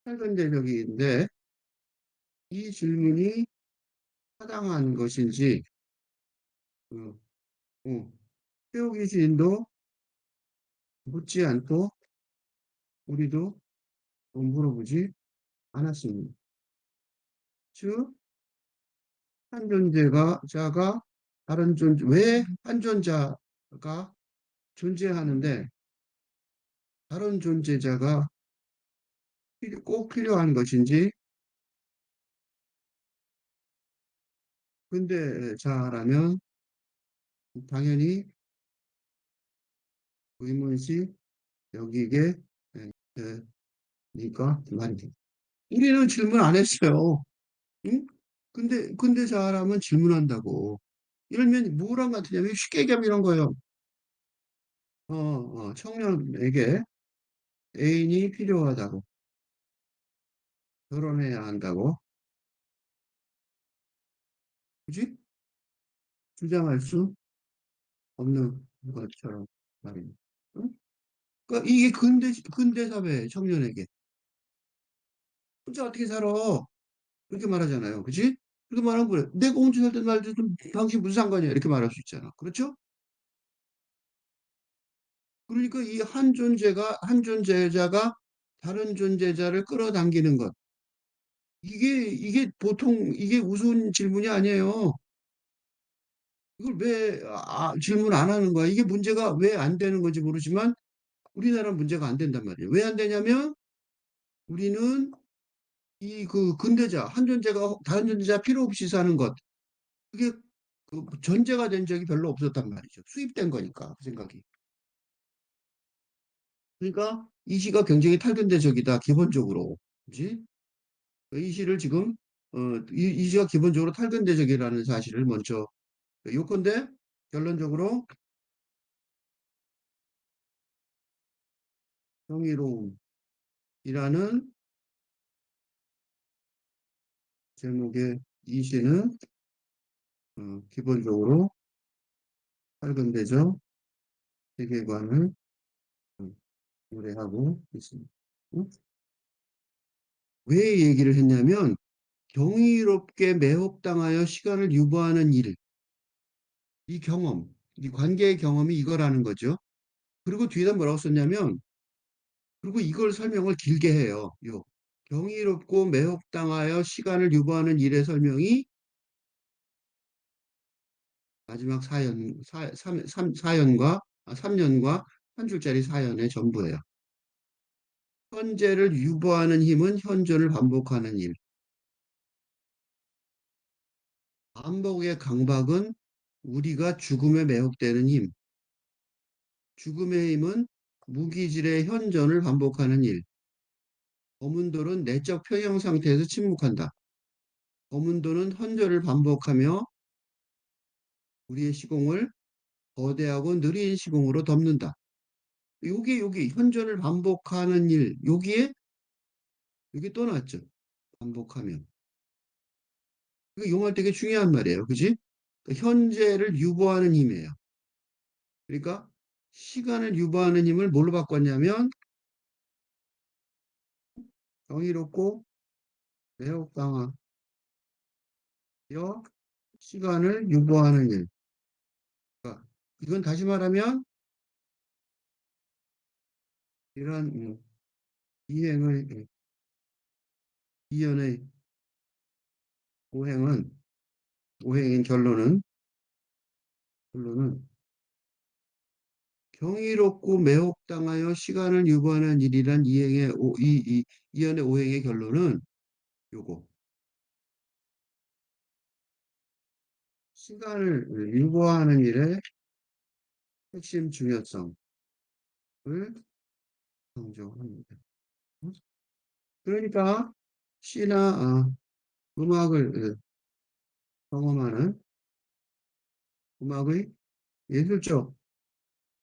탈근대적인데 이 질문이 타당한 것인지, 어, 어, 태오기 시인도 묻지 않고 우리도 물어보지 않았습니다. 즉, 한 존재가 자가 다른 존재, 왜 한 존재가 존재하는데 다른 존재자가 꼭 필요한 것인지, 근데 자라면 당연히 의문시 여기게 되니까 말이죠. 우리는 질문 안 했어요. 응? 근데 자라면 질문한다고. 이러면 뭐랑 같으냐면 쉽게 얘기하면 이런 거예요. 청년에게 애인이 필요하다고, 결혼해야 한다고, 굳이 주장할 수 없는 것처럼 말입니다. 응? 그러니까 이게 근대 사회 청년에게 혼자 어떻게 살아? 그렇게 말하잖아요. 그치? 그렇게 말하면 그래. 내가 혼자 살든 말든 당신 무슨 상관이야? 이렇게 말할 수 있잖아. 그렇죠? 그러니까 이 한 존재자가 다른 존재자를 끌어당기는 것. 이게 보통, 이게 우스운 질문이 아니에요. 이걸 왜 질문 안 하는 거야? 이게 문제가 왜 안 되는 건지 모르지만 우리나라 문제가 안 된단 말이에요. 왜 안 되냐면 우리는 이 근대자, 한 존재가 다른 존재자 필요 없이 사는 것. 그게 전제가 된 적이 별로 없었단 말이죠. 수입된 거니까, 그 생각이. 그러니까 이 시가 굉장히 탈근대적이다, 기본적으로. 그지? 이 시를 지금, 어, 이 시가 기본적으로 탈근대적이라는 사실을 먼저, 요컨대 결론적으로 정의로움이라는 제목의 이 시는 기본적으로 탈근대적 세계관을 노래하고 있습니다. 응? 왜 얘기를 했냐면 경이롭게 매혹당하여 시간을 유보하는 일, 이 경험, 이 관계의 경험이 이거라는 거죠. 그리고 뒤에다 뭐라고 썼냐면, 그리고 이걸 설명을 길게 해요. 경이롭고 매혹당하여 시간을 유보하는 일의 설명이 마지막 사연과 3년과 한 줄짜리 사연의 전부예요. 현재를 유보하는 힘은 현존을 반복하는 일. 반복의 강박은 우리가 죽음에 매혹되는 힘. 죽음의 힘은 무기질의 현존을 반복하는 일. 거문돌은 내적 평형 상태에서 침묵한다. 거문돌은 현존을 반복하며 우리의 시공을 거대하고 느린 시공으로 덮는다. 여기 현존을 반복하는 일. 여기에 여기 또 나왔죠. 반복하면. 이거 용어 되게 중요한 말이에요. 그지? 그러니까 현재를 유보하는 힘이에요. 그러니까 시간을 유보하는 힘을 뭘로 바꿨냐면 경이롭고 매혹당하여 시간을 유보하는 일. 그러니까 이건 다시 말하면 이러한 이행의 이연의 오행은 오행인 결론은 경이롭고 매혹당하여 시간을 유보하는 일이란 이연의 오행의 결론은 요거 시간을 유보하는 일의 핵심 중요성을 강조합니다. 그러니까 시나 음악을 경험하는 음악의 예술적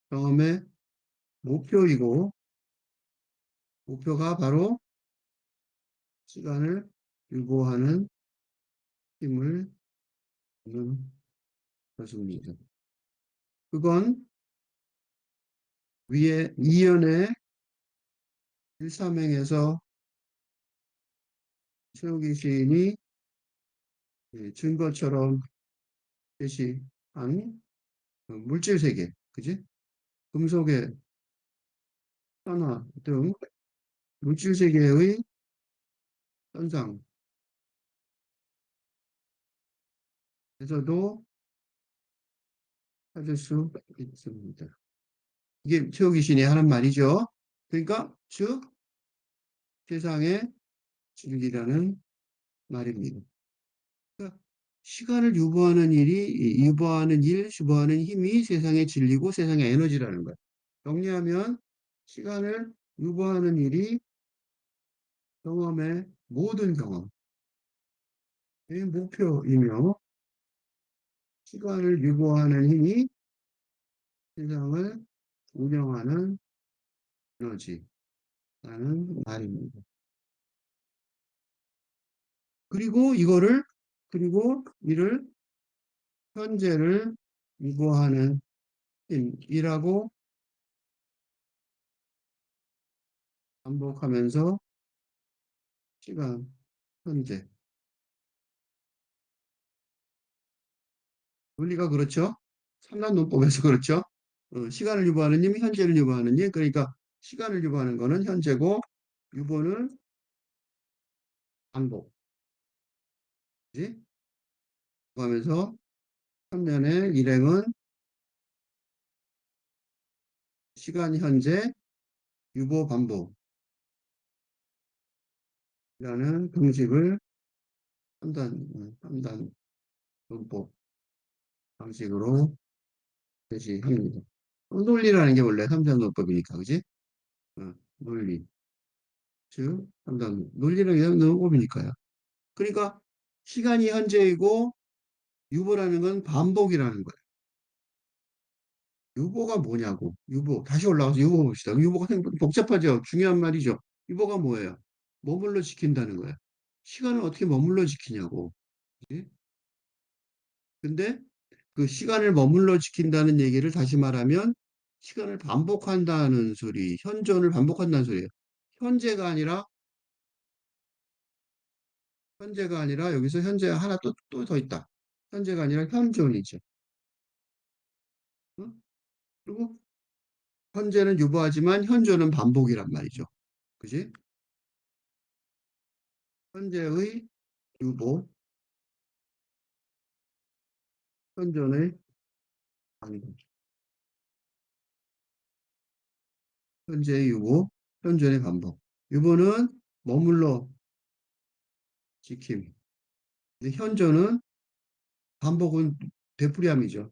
경험의 목표이고 목표가 바로 시간을 유보하는 힘을 주는 것입니다. 그건 위에 이연의 일삼행에서 최욱이 시인이 증거처럼 제시한 물질 세계, 그지? 금속의 산화 등 물질 세계의 현상에서도 찾을 수 있습니다. 이게 최욱이 시인이 하는 말이죠. 그러니까 즉 세상의 진리라는 말입니다. 그러니까 시간을 유보하는 유보하는 힘이 세상의 진리고 세상의 에너지라는 거예요. 정리하면 시간을 유보하는 일이 경험의 모든 경험의 목표이며 시간을 유보하는 힘이 세상을 운영하는 에너지라는 말입니다. 그리고 이를 현재를 유보하는 힘이라고 반복하면서 시간, 현재. 논리가 그렇죠? 삼단 논법에서 그렇죠? 시간을 유보하는 힘이 현재를 유보하는 힘. 그러니까 시간을 유보하는 거는 현재고 유보는 반복. 그지? 하면서 3년의 일행은 시간 현재 유보 반복이라는 방식을 3단 논법 방식으로 제시합니다. 논리라는 게 원래 3단 논법이니까, 그지? 논리. 즉, 3단 논리라는 게 논법이니까요. 그러니까 시간이 현재이고 유보라는 건 반복이라는 거예요. 유보가 뭐냐고. 유보. 다시 올라가서 유보 봅시다. 유보가 복잡하죠. 중요한 말이죠. 유보가 뭐예요? 머물러 지킨다는 거예요. 시간을 어떻게 머물러 지키냐고. 그지? 근데 그 시간을 머물러 지킨다는 얘기를 다시 말하면 시간을 반복한다는 소리, 현존을 반복한다는 소리예요. 현재가 아니라 현재가 아니라 여기서 현재 하나 또 더 있다. 현재가 아니라 현존이죠. 응? 그리고 현재는 유보하지만 현존은 반복이란 말이죠. 그지? 현재의 유보, 현존의 반복. 현재의 유보, 현존의 반복. 이번은 머물러 지킴. 근데 현저는 반복은 되풀이함이죠.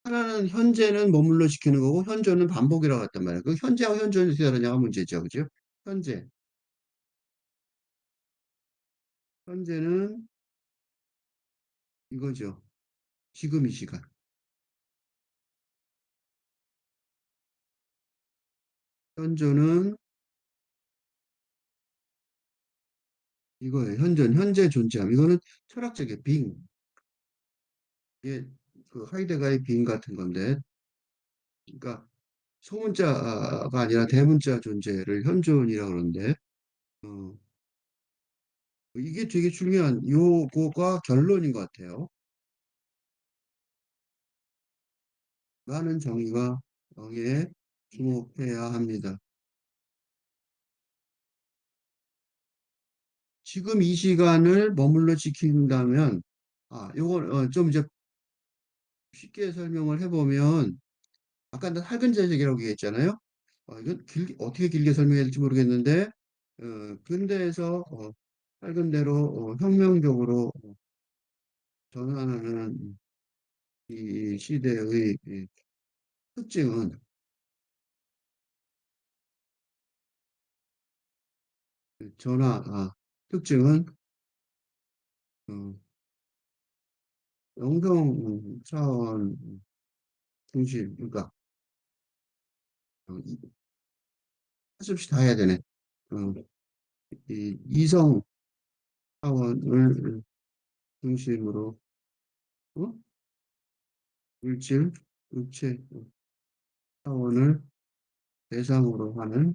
하나는 현재는 머물러 지키는 거고 현저는 반복이라고 했단 말이에요. 그 현재하고 현저는 어떻게 다르냐가 문제죠. 그죠? 현재. 현재는 이거죠. 지금 이 시간. 현저는 이거예요. 현재 존재함. 이거는 철학적인 빙. 이게 그 하이데가의 빙 같은 건데, 그러니까 소문자가 아니라 대문자 존재를 현존이라고 그러는데, 어, 이게 되게 중요한 요거가 결론인 것 같아요. 많은 정의가 정의에 주목해야 합니다. 지금 이 시간을 머물러 지킨다면, 요걸 좀 이제 쉽게 설명을 해보면, 아까 나 살근자적이라고 얘기했잖아요. 이건 어떻게 길게 설명해야 될지 모르겠는데, 근대에서 밝은 대로 혁명적으로 전환하는 이 시대의 이 특징은 전화 특징은 어, 영성 차원 중심 그러니까 한숨씩 다 해야 되네. 어, 이 이성 차원을 중심으로 어? 물질 육체 차원을 대상으로 하는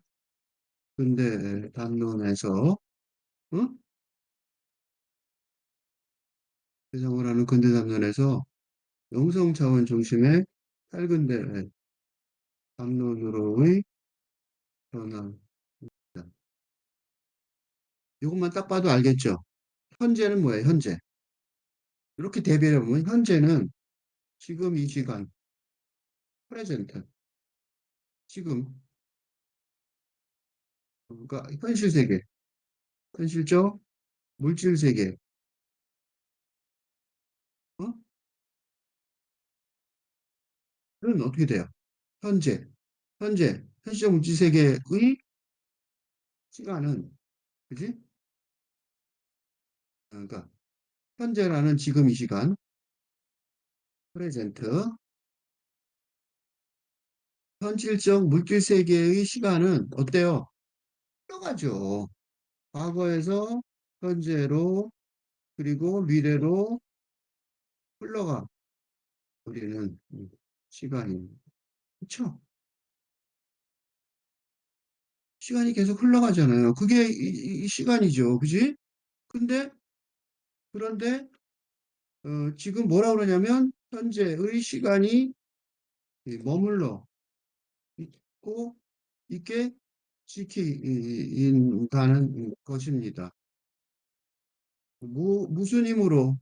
근대 담론에서 어? 대상으로 하는 근대 담론에서 영성 차원 중심의 탈근대 담론으로의 변화. 이것만 딱 봐도 알겠죠? 현재는 뭐예요? 현재. 이렇게 대비해 보면 현재는 지금 이 시간, 프레젠트, 지금, 그러니까 현실 세계, 현실적 물질 세계, 어? 는 어떻게 돼요? 현재, 현실적 물질 세계의 시간은, 그지? 그러니까 현재라는 지금 이 시간, 프레젠트, 현실적 물질 세계의 시간은 어때요? 흘러가죠. 과거에서 현재로 그리고 미래로 흘러가 버리는 시간이 그렇죠? 시간이 계속 흘러가잖아요. 그게 이 시간이죠. 그지? 근데 그런데 지금 뭐라 그러냐면 현재의 시간이 머물러 있고 있게 지키인가는 것입니다. 무슨 힘으로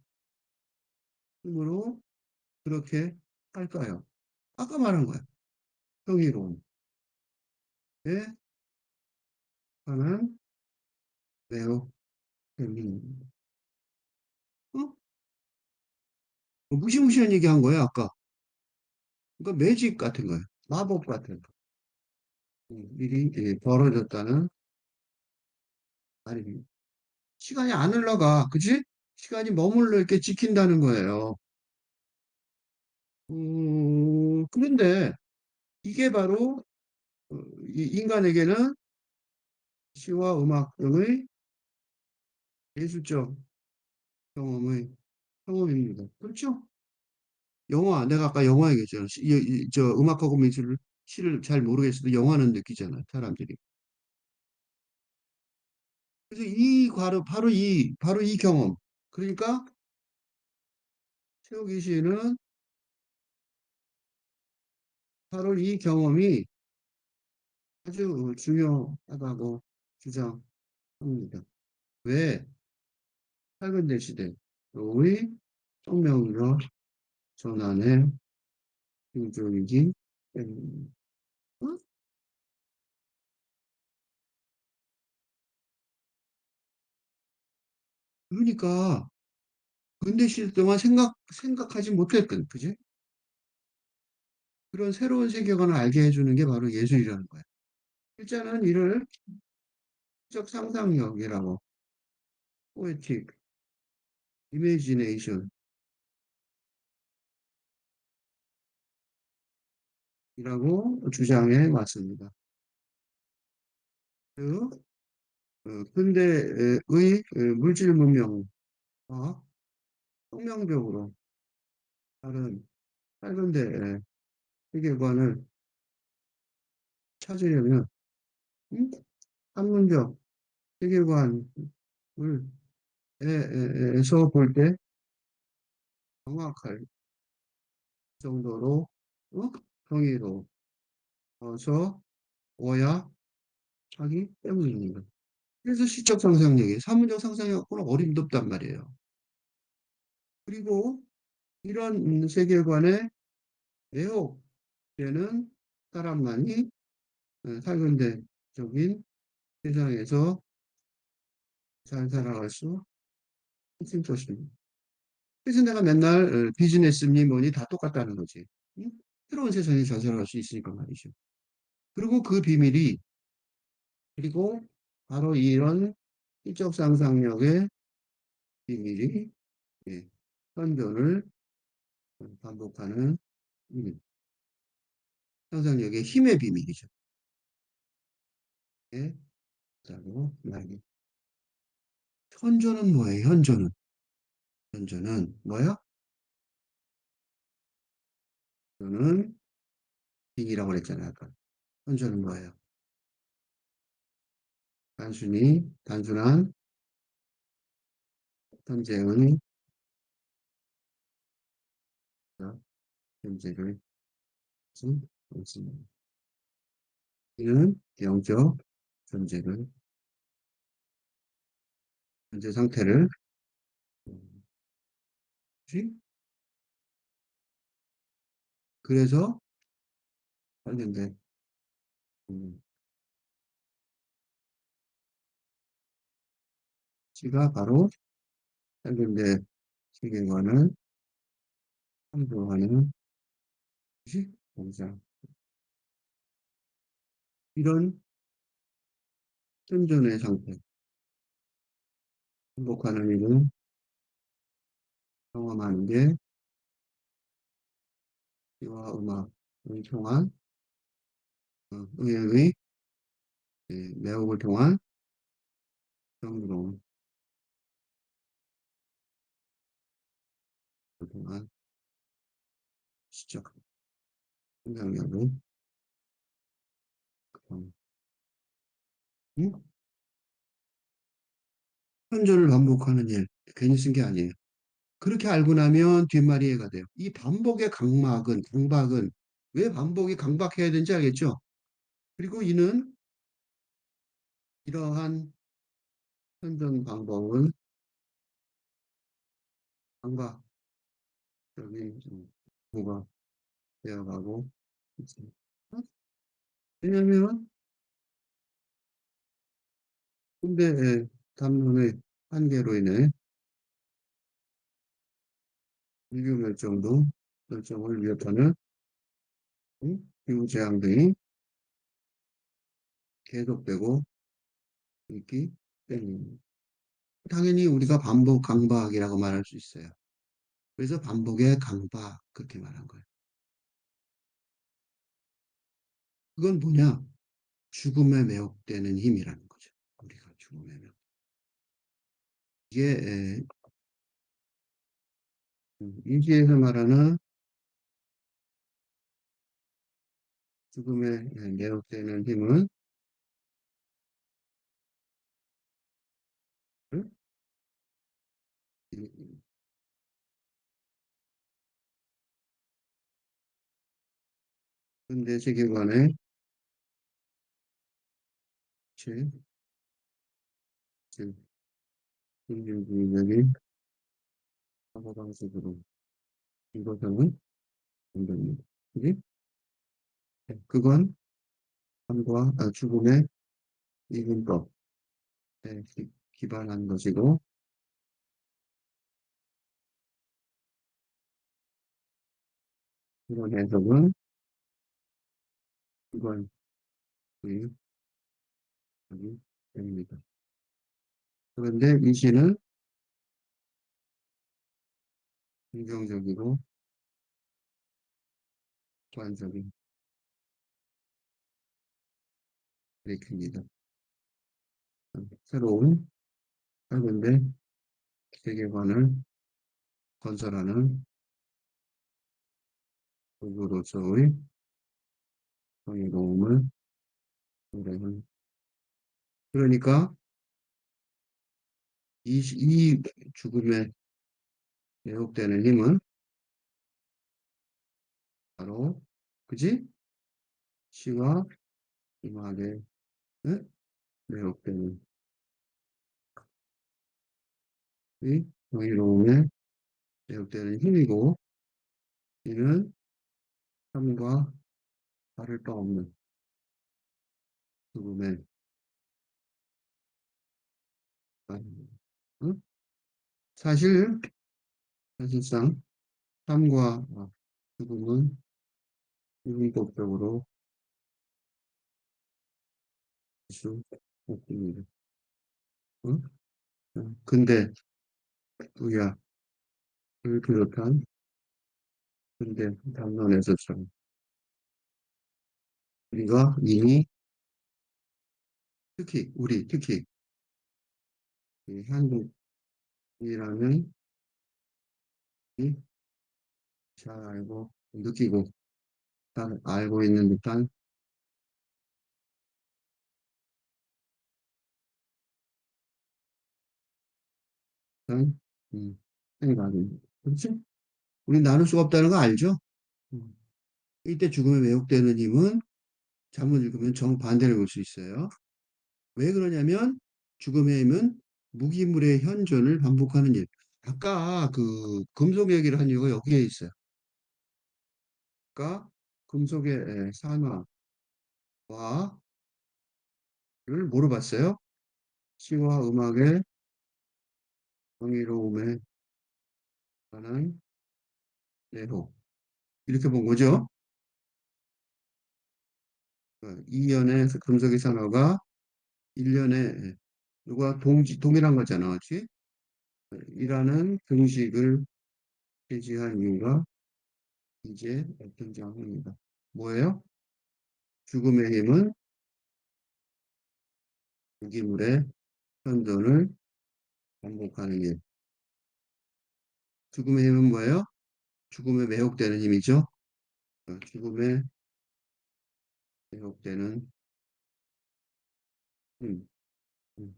그렇게 할까요? 아까 말한 거야. 평이론에 관한 매우 재미있는 어? 무시무시한 얘기 한 거예요, 아까. 그러니까 매직 같은 거예요. 마법 같은 거. 일이 벌어졌다는 말입니다. 시간이 안 흘러가. 그지? 시간이 머물러 이렇게 지킨다는 거예요. 그런데 이게 바로 이 인간에게는 시와 음악 등의 예술적 경험입니다. 그렇죠? 내가 아까 영화 얘기했잖아. 저 음악하고 미술을 시를 잘 모르겠어도 영화는 느끼잖아, 사람들이. 그래서 바로 이 경험. 그러니까 최욱이 씨는 바로 이 경험이 아주 중요하다고 주장합니다. 왜? 살근대 시대의 혁명과 전환의 징조이기 때문입니다. 어? 그러니까 근대 시대 동안 생각하지 못했던, 그지? 그런 새로운 세계관을 알게 해주는 게 바로 예술이라는 거야. 일자는 이를 적 상상력이라고, 포에틱, 이미지네이션이라고 주장해 왔습니다. 그 근대의 물질 문명과 혁명적으로 다른 짧은데 세계관을 찾으려면 음? 학문적 세계관을 에서 볼 때 정확할 정도로 정의로워서 오야 하기 때문입니다. 그래서 시적 상상력이 사문적 상상력보다 어림도 없단 말이에요. 그리고 이런 세계관에 매혹되는 사람만이 탈근대적인 세상에서 잘 살아갈 수 있을 것입니다. 그래서 내가 맨날 비즈니스니 뭐니 다 똑같다는 거지. 응? 새로운 세상에 잘 살아갈 수 있으니까 말이죠. 그리고 그 비밀이, 그리고 바로 이런 시적 상상력의 비밀이 예, 현존을 반복하는 상상력의 힘의 비밀이죠. 예, 라고 말합니다. 현존은 뭐예요? 현존은 뭐야? 저는 빙이라고 그랬잖아요. 아까. 현존은 뭐예요? 단순한 현재의 현재를 무슨 없습니다. 이는 영적 존재를 현재 상태를 지 그래서 관련된 음, 지가 바로 관련된 세계관을 창조하는 것이 공장. 이런 현존의 상태, 행복하는 일을 경험하는 게 시와 음악을 통한 의의 매혹을 통한 경이로움을 통한 시적 생산력을 음? 현존을 반복하는 일 괜히 쓴 게 아니에요. 그렇게 알고 나면 뒷말이 해가 돼요. 이 반복의 강박은 왜 반복이 강박해야 되는지 알겠죠? 그리고 이는 이러한 현존 방법은 강박적인 뭐가 되어가고 있습니다. 왜냐하면 군대의 담론의 한계로 인해 인류 멸종을 위협하는 기후재앙 등이 계속되고 있기 때문입니다. 당연히 우리가 반복 강박이라고 말할 수 있어요. 그래서 반복의 강박 그렇게 말한 거예요. 그건 뭐냐? 죽음에 매혹되는 힘이라는 거죠. 우리가 죽음에 매혹. 이게 일기에서 말하는 죽음에 매혹되는 힘은 근대 세계관의 제 인류주의적인 사고방식으로 이것은 안 됩니다. 그지? 그건 삶과 죽음의 이분법에 기반한 것이고 이런 해석은 이건 여기 여기 됩니다. 그런데 이 시는 긍정적이고 객관적인 일으킵니다. 새로운 삶인데 세계관을 건설하는 도구로서의 정의로움을 노래는 그러니까 이 죽음에 왜곡되는 힘은 바로 그지? 시와 음악에 왜곡되는 이 정의로움에 왜곡되는 힘이고 이는 삶과 다를 바 없는 죽음의 응? 사실 사실상 삶과 죽음은 이중법적으로 수 없습니다. 응? 근데 우리가 그 비롯한 근대 담론에서처럼 우리가 이미 특히 이 한국이라는 이 잘 알고 느끼고 잘 알고 있는 듯한 그런 생각입니다. 그렇지? 우리 나눌 수가 없다는 거 알죠? 음. 이때 죽음에 왜곡되는 힘은 잘못 읽으면 정반대를 볼 수 있어요. 왜 그러냐면 죽음의 힘은 무기물의 현존을 반복하는 일. 아까 그 금속 얘기를 한 이유가 여기에 있어요. 아까 금속의 산화와 를 물어봤어요. 시와 음악의 정의로움에 관한 내용. 이렇게 본 거죠. 2년의 금속의 산화가 1년에 누가 동일한 거잖아. 그렇지? 이라는 등식을 제시한 이유가 이제 등장합니다. 뭐예요? 죽음의 힘은 무기물의 현존을 반복하는 일. 죽음의 힘은 뭐예요? 죽음에 매혹되는 힘이죠. 죽음에 매혹되는 힘. 음,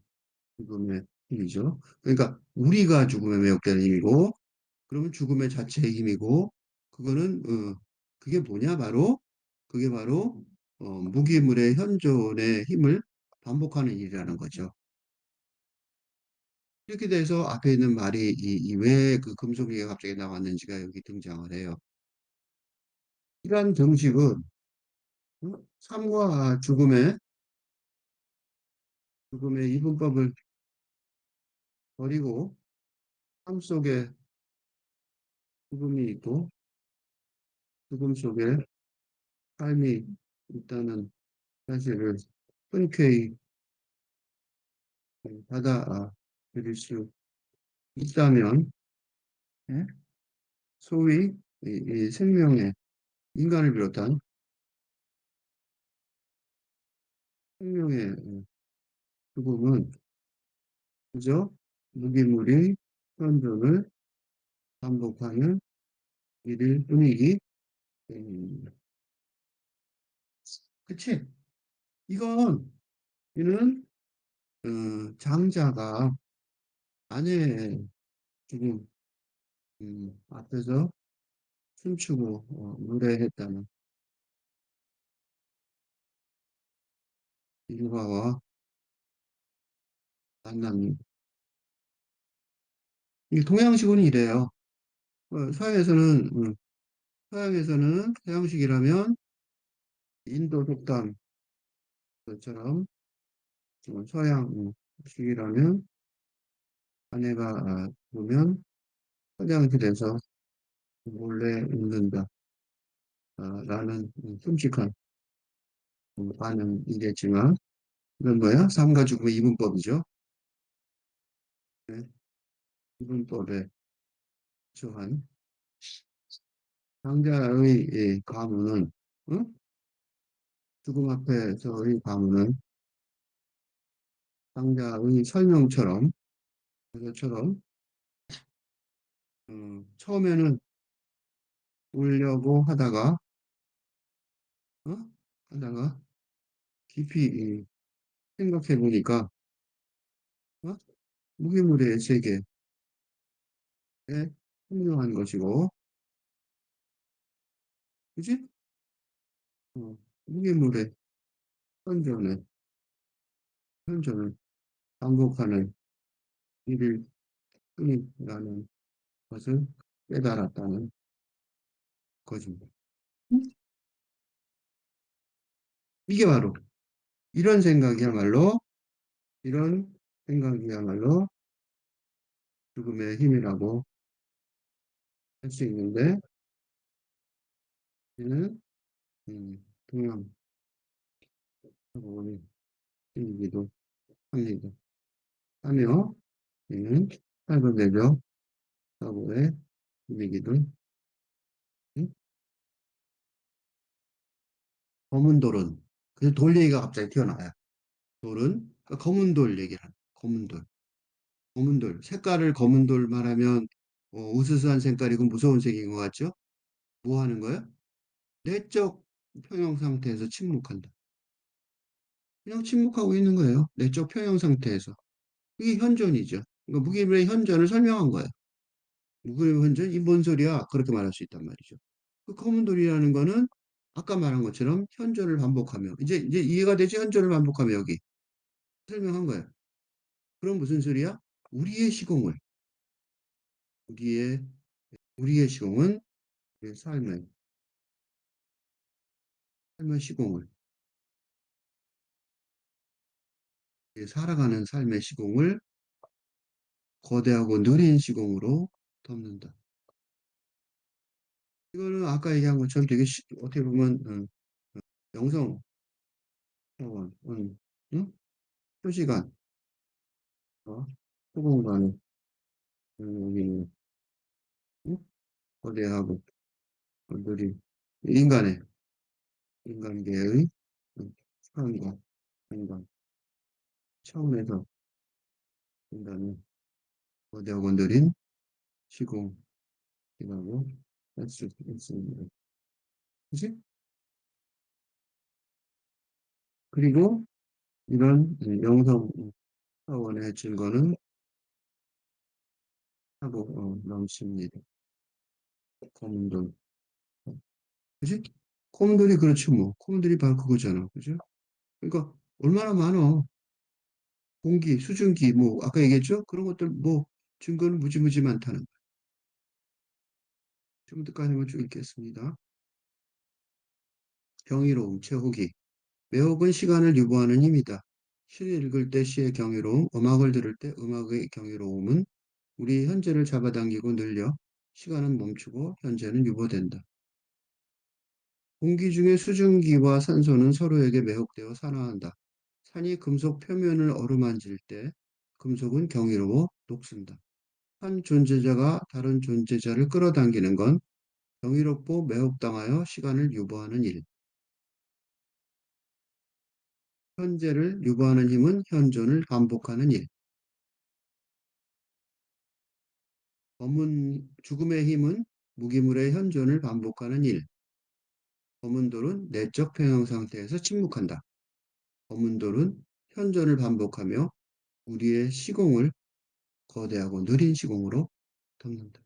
죽음의 힘이죠. 그러니까 우리가 죽음에 매혹되는 힘이고, 그러면 죽음의 자체의 힘이고, 그거는 그게 뭐냐? 그게 바로 무기물의 현존의 힘을 반복하는 일이라는 거죠. 이렇게 돼서 앞에 있는 말이 왜 그 금속이가 갑자기 나왔는지가 여기 등장을 해요. 이러한 정식은 삶과 죽음의 이분법을 버리고 삶 속에 죽음이 있고 죽음 속에 삶이 있다는 사실을 흔쾌히 받아들일 수 있다면 예? 소위 이 생명의 인간을 비롯한 생명의 죽음은 그저 무기물이 현존을 반복하는 일일 뿐이기 때문입니다. 그치? 이건 이는 장자가 아내의 죽음 앞에서 춤추고 노래했다는 일과와 만남이 이 동양식은 이래요. 서양에서는 서양식이라면 인도 속담 것처럼 서양식이라면 아내가 보면 화장실에서 몰래 웃는다. 라는 끔찍한 반응이겠지만, 이건 뭐야? 삶과 죽음의 이분법이죠. 네, 이분법에 처한 상자의 가문은, 응? 죽음 앞에서의 가문은 상자의 설명처럼, 그것처럼, 처음에는 울려고 하다가, 어? 하다가 깊이 생각해 보니까, 어? 무기물의 세계에 합류한 것이고, 그지? 무기물의 현존을, 현존을 반복하는 일일 뿐이라는 것을 깨달았다는 것입니다. 이게 바로 이런 생각이야말로 이런 생각이야말로 죽음의 힘이라고 할 수 있는데 이는 동양 사고의 힘이기도 합니다. 하며 이는 사고대적 사고의 힘이기도 합니다. 검은 돌은 그래서 돌 얘기가 갑자기 튀어나와요. 돌은 그러니까 검은 돌 얘기를 하는 검은 돌. 검은 돌 색깔을 검은 돌 말하면 으스스한 색깔이고 무서운 색인 것 같죠? 뭐 하는 거야? 내적 평형 상태에서 침묵한다. 그냥 침묵하고 있는 거예요. 내적 평형 상태에서. 이게 현존이죠. 그러니까 무기물의 현존을 설명한 거예요. 무기물의 현존? 이 뭔 소리야? 그렇게 말할 수 있단 말이죠. 그 검은 돌이라는 거는 아까 말한 것처럼 현존을 반복하며 이제 이해가 되지? 현존을 반복하며 여기 설명한 거예요. 그럼 무슨 소리야? 우리의 시공을 우리의 우리의 시공은 우리의 삶의 시공을 살아가는 삶의 시공을 거대하고 느린 시공으로 덮는다. 이거는 아까 얘기한 것처럼 되게 어떻게 보면 영성 차원, 응? 표시간, 소공간의 여기는 응? 거대하고 느린 인간의 인간계의 삶과 인간 차원에서 인간은 거대하고 느린 시공이라고 할 수 있습니다. 그치? 그리고 이런 영성 차원의 증거는 하고 넘칩니다. 검은돌. 그지? 검은돌이 그렇지 뭐. 검은돌이 바로 그거잖아. 그죠? 그러니까 얼마나 많어. 공기, 수증기, 뭐 아까 얘기했죠? 그런 것들 뭐 증거는 무지무지 많다는 거. 지금부터까지 한번 쭉 읽겠습니다. 경이로움, 제호기. 매혹은 시간을 유보하는 힘이다. 시를 읽을 때 시의 경이로움, 음악을 들을 때 음악의 경이로움은 우리 현재를 잡아당기고 늘려 시간은 멈추고 현재는 유보된다. 공기 중에 수증기와 산소는 서로에게 매혹되어 산화한다. 산이 금속 표면을 어루만질 때 금속은 경이로워 녹슨다. 한 존재자가 다른 존재자를 끌어당기는 건 경이롭고 매혹당하여 시간을 유보하는 일. 현재를 유보하는 힘은 현존을 반복하는 일. 죽음의 힘은 무기물의 현존을 반복하는 일. 검은 돌은 내적 평형 상태에서 침묵한다. 검은 돌은 현존을 반복하며 우리의 시공을 거대하고 느린 시공으로 덮는다.